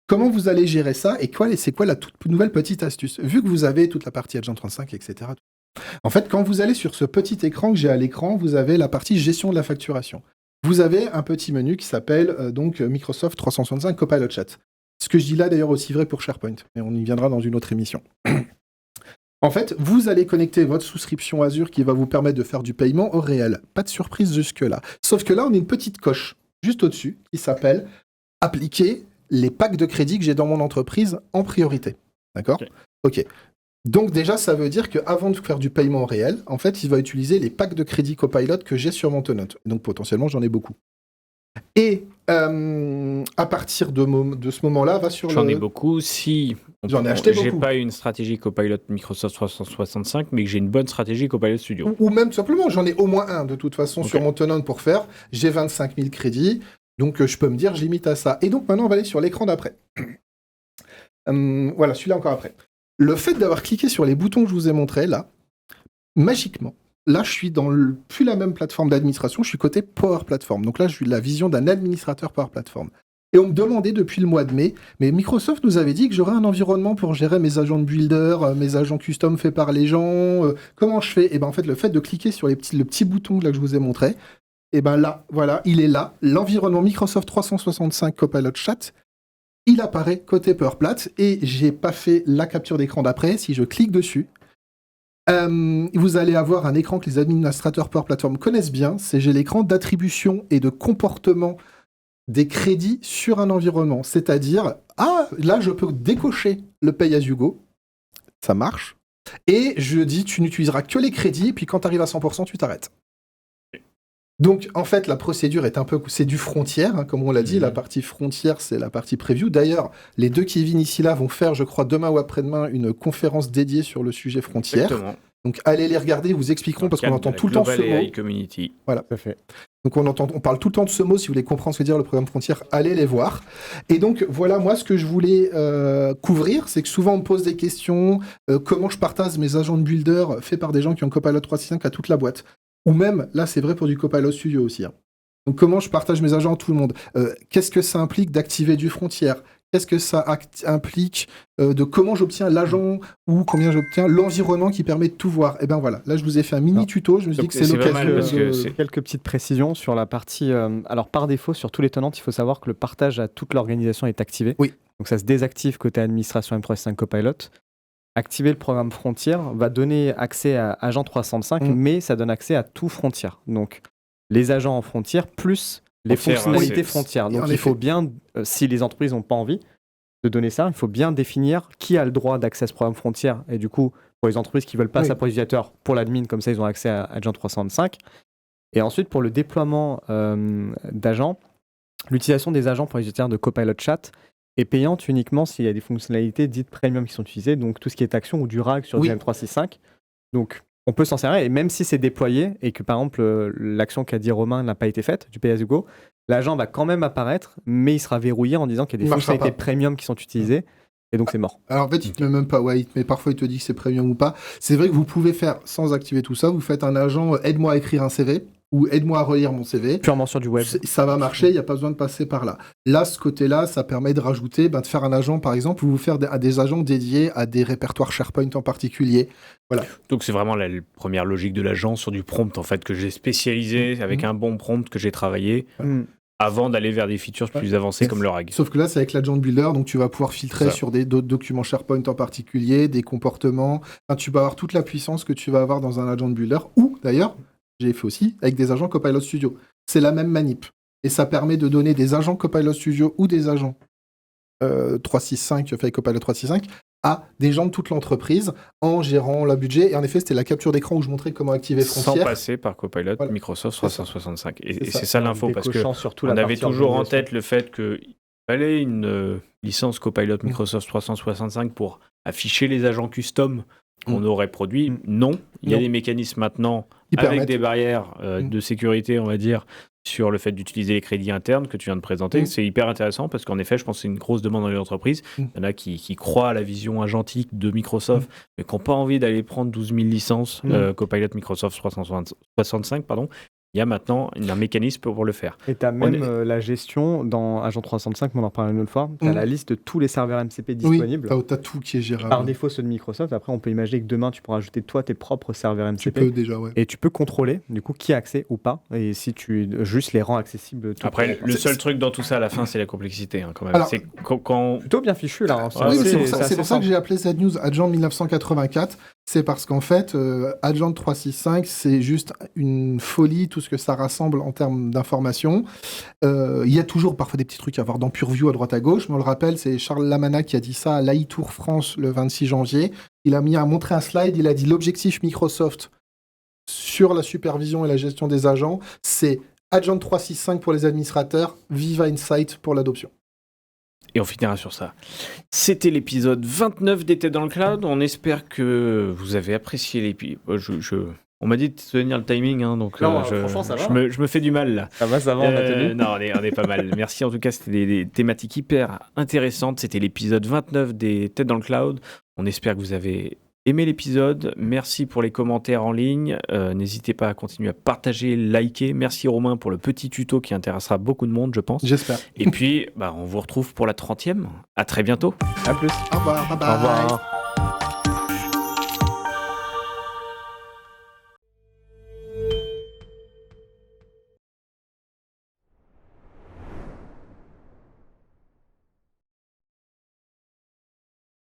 comment vous allez gérer ça et c'est quoi la toute nouvelle petite astuce? Vu que vous avez toute la partie Agent 35, etc. En fait, quand vous allez sur ce petit écran que j'ai à l'écran, vous avez la partie gestion de la facturation. Vous avez un petit menu qui s'appelle donc Microsoft 365 Copilot Chat. Ce que je dis là d'ailleurs aussi vrai pour SharePoint, mais on y viendra dans une autre émission. En fait, vous allez connecter votre souscription Azure qui va vous permettre de faire du paiement au réel. Pas de surprise jusque-là. Sauf que là, on a une petite coche juste au-dessus qui s'appelle appliquer les packs de crédit que j'ai dans mon entreprise en priorité. D'accord ? Ok. Donc déjà, ça veut dire qu'avant de faire du paiement réel, en fait, il va utiliser les packs de crédit Copilot que j'ai sur mon tenant. Donc potentiellement, j'en ai beaucoup. Et à partir de ce moment-là, va sur J'en ai beaucoup. Si j'en ai acheté beaucoup. J'ai pas une stratégie Copilot Microsoft 365, mais que j'ai une bonne stratégie Copilot Studio. Ou même tout simplement, j'en ai au moins un de toute façon sur mon tenant pour faire. J'ai 25 000 crédits, donc je peux me dire, je limite à ça. Et donc maintenant, on va aller sur l'écran d'après. Voilà, celui-là encore après. Le fait d'avoir cliqué sur les boutons que je vous ai montrés, là, magiquement, là, je suis dans plus la même plateforme d'administration, je suis côté Power Platform. Donc là, je suis la vision d'un administrateur Power Platform. Et on me demandait depuis le mois de mai, mais Microsoft nous avait dit que j'aurais un environnement pour gérer mes agents de builder, mes agents custom faits par les gens. Comment je fais ? Et ben en fait, le fait de cliquer sur le petit bouton là que je vous ai montré, et ben là, voilà, il est là, l'environnement Microsoft 365 Copilot Chat. Il apparaît côté Power Plat et j'ai pas fait la capture d'écran d'après. Si je clique dessus, vous allez avoir un écran que les administrateurs Power Platform connaissent bien. J'ai l'écran d'attribution et de comportement des crédits sur un environnement. C'est-à-dire, là, je peux décocher le Pay As You Go. Ça marche. Et je dis, tu n'utiliseras que les crédits, puis quand tu arrives à 100%, tu t'arrêtes. Donc, en fait, la procédure est c'est du frontière, comme on l'a dit. La partie frontière, c'est la partie preview. D'ailleurs, les deux Kevin ici, là, vont faire, je crois, demain ou après-demain, une conférence dédiée sur le sujet frontière. Exactement. Donc, allez les regarder, vous expliqueront, parce qu'on entend tout le temps ce mot. Community. Voilà. Tout à fait. Donc, on parle tout le temps de ce mot. Si vous voulez comprendre ce que veut dire le programme frontière, allez les voir. Et donc, voilà, moi, ce que je voulais couvrir, c'est que souvent, on me pose des questions. Comment je partage mes agents de builder faits par des gens qui ont Copilot 365 à toute la boîte ? Ou même, là, c'est vrai pour du Copilot Studio aussi. Donc, comment je partage mes agents à tout le monde ? Qu'est-ce que ça implique d'activer du frontière ? Qu'est-ce que ça implique de comment j'obtiens l'agent ou combien j'obtiens l'environnement qui permet de tout voir ? Et bien voilà, là, je vous ai fait un mini tuto. Je me suis dit que c'est l'occasion. Quelques petites précisions sur la partie... alors, par défaut, sur tous les tenants, il faut savoir que le partage à toute l'organisation est activé. Oui. Donc, ça se désactive côté administration M365 Copilot. activer le programme Frontier va donner accès à Agent 365, mais ça donne accès à tout Frontier. Donc, les agents en Frontier plus les fonctionnalités Frontier. Donc, il faut bien, si les entreprises n'ont pas envie de donner ça, il faut bien définir qui a le droit d'accès à ce programme Frontier. Et du coup, pour les entreprises qui ne veulent pas ça pour les utilisateurs, pour l'admin, comme ça, ils ont accès à Agent 365. Et ensuite, pour le déploiement d'agents, l'utilisation des agents pour les utilisateurs de Copilot Chat est payante uniquement s'il y a des fonctionnalités dites premium qui sont utilisées, donc tout ce qui est action ou du RAG sur Dynamics 365. Donc, on peut s'en servir, et même si c'est déployé et que, par exemple, l'action qu'a dit Romain n'a pas été faite, du pay as you go, l'agent va quand même apparaître, mais il sera verrouillé en disant qu'il y a des fonctionnalités premium qui sont utilisées, et donc c'est mort. Alors en fait, il te met même pas, mais parfois il te dit que c'est premium ou pas. C'est vrai que vous pouvez faire, sans activer tout ça, vous faites un agent aide-moi à écrire un CV, ou aide-moi à relire mon CV. Purement sur du web. Ça va marcher, il n'y a pas besoin de passer par là. Là, ce côté-là, ça permet de rajouter, de faire un agent, par exemple, ou vous faire des agents dédiés à des répertoires SharePoint en particulier. Voilà. Donc c'est vraiment la première logique de l'agent sur du prompt, en fait, que j'ai spécialisé avec un bon prompt que j'ai travaillé. Avant d'aller vers des features plus avancées comme le RAG. Sauf que là, c'est avec l'agent builder, donc tu vas pouvoir filtrer sur d'autres documents SharePoint en particulier, des comportements. Enfin, tu vas avoir toute la puissance que tu vas avoir dans un agent builder, ou d'ailleurs, j'ai fait aussi avec des agents Copilot Studio. C'est la même manip. Et ça permet de donner des agents Copilot Studio ou des agents 365, avec Copilot 365, à des gens de toute l'entreprise en gérant le budget. Et en effet, c'était la capture d'écran où je montrais comment activer Frontier. Sans passer par Copilot Microsoft 365. Et c'est ça l'info, parce qu'on avait toujours en tête le fait qu'il fallait une licence Copilot Microsoft 365 pour afficher les agents custom qu'on aurait produits. Non, il y a des mécanismes maintenant avec des barrières de sécurité, on va dire, sur le fait d'utiliser les crédits internes que tu viens de présenter. C'est hyper intéressant parce qu'en effet, je pense que c'est une grosse demande dans les entreprises. Il y en a qui croient à la vision agentique de Microsoft, mais qui n'ont pas envie d'aller prendre 12 000 licences Copilot Microsoft 365, pardon. Il y a maintenant un mécanisme pour le faire. Et tu as même la gestion dans Agent 365, mais on en reparlera une autre fois. Tu as la liste de tous les serveurs MCP disponibles. Oui, tu as tout qui est gérable. Par défaut, ceux de Microsoft. Après, on peut imaginer que demain, tu pourras ajouter toi tes propres serveurs MCP. Tu peux déjà, ouais. Et tu peux contrôler, du coup, qui a accès ou pas. Et si tu juste les rends accessibles. Après, le seul truc dans tout ça, à la fin, c'est la complexité, hein, quand même. Alors, c'est quand... Plutôt bien fichu, là. Hein. C'est pour ça que j'ai appelé cette news Agent 1984. C'est parce qu'en fait, Agent 365, c'est juste une folie, tout ce que ça rassemble en termes d'informations. Il y a toujours parfois des petits trucs à voir dans PureView à droite à gauche, mais on le rappelle, c'est Charles Lamana qui a dit ça à l'AI-Tour France le 26 janvier. Il a montré un slide, il a dit l'objectif Microsoft sur la supervision et la gestion des agents, c'est Agent 365 pour les administrateurs, Viva Insight pour l'adoption. Et on finira sur ça. C'était l'épisode 29 d'Été dans le Cloud. On espère que vous avez apprécié l'épisode. On m'a dit de tenir le timing, hein, donc non, franchement, ça va. Je me fais du mal là. Ça va, on a tenu. Non, on est pas mal. Merci en tout cas, c'était des thématiques hyper intéressantes. C'était l'épisode 29 des Têtes dans le Cloud. On espère que vous avez aimé l'épisode. Merci pour les commentaires en ligne. N'hésitez pas à continuer à partager, liker. Merci Romain pour le petit tuto qui intéressera beaucoup de monde, je pense. J'espère. Et puis, on vous retrouve pour la 30e. À très bientôt. À plus. Au revoir. Bye bye. Au revoir.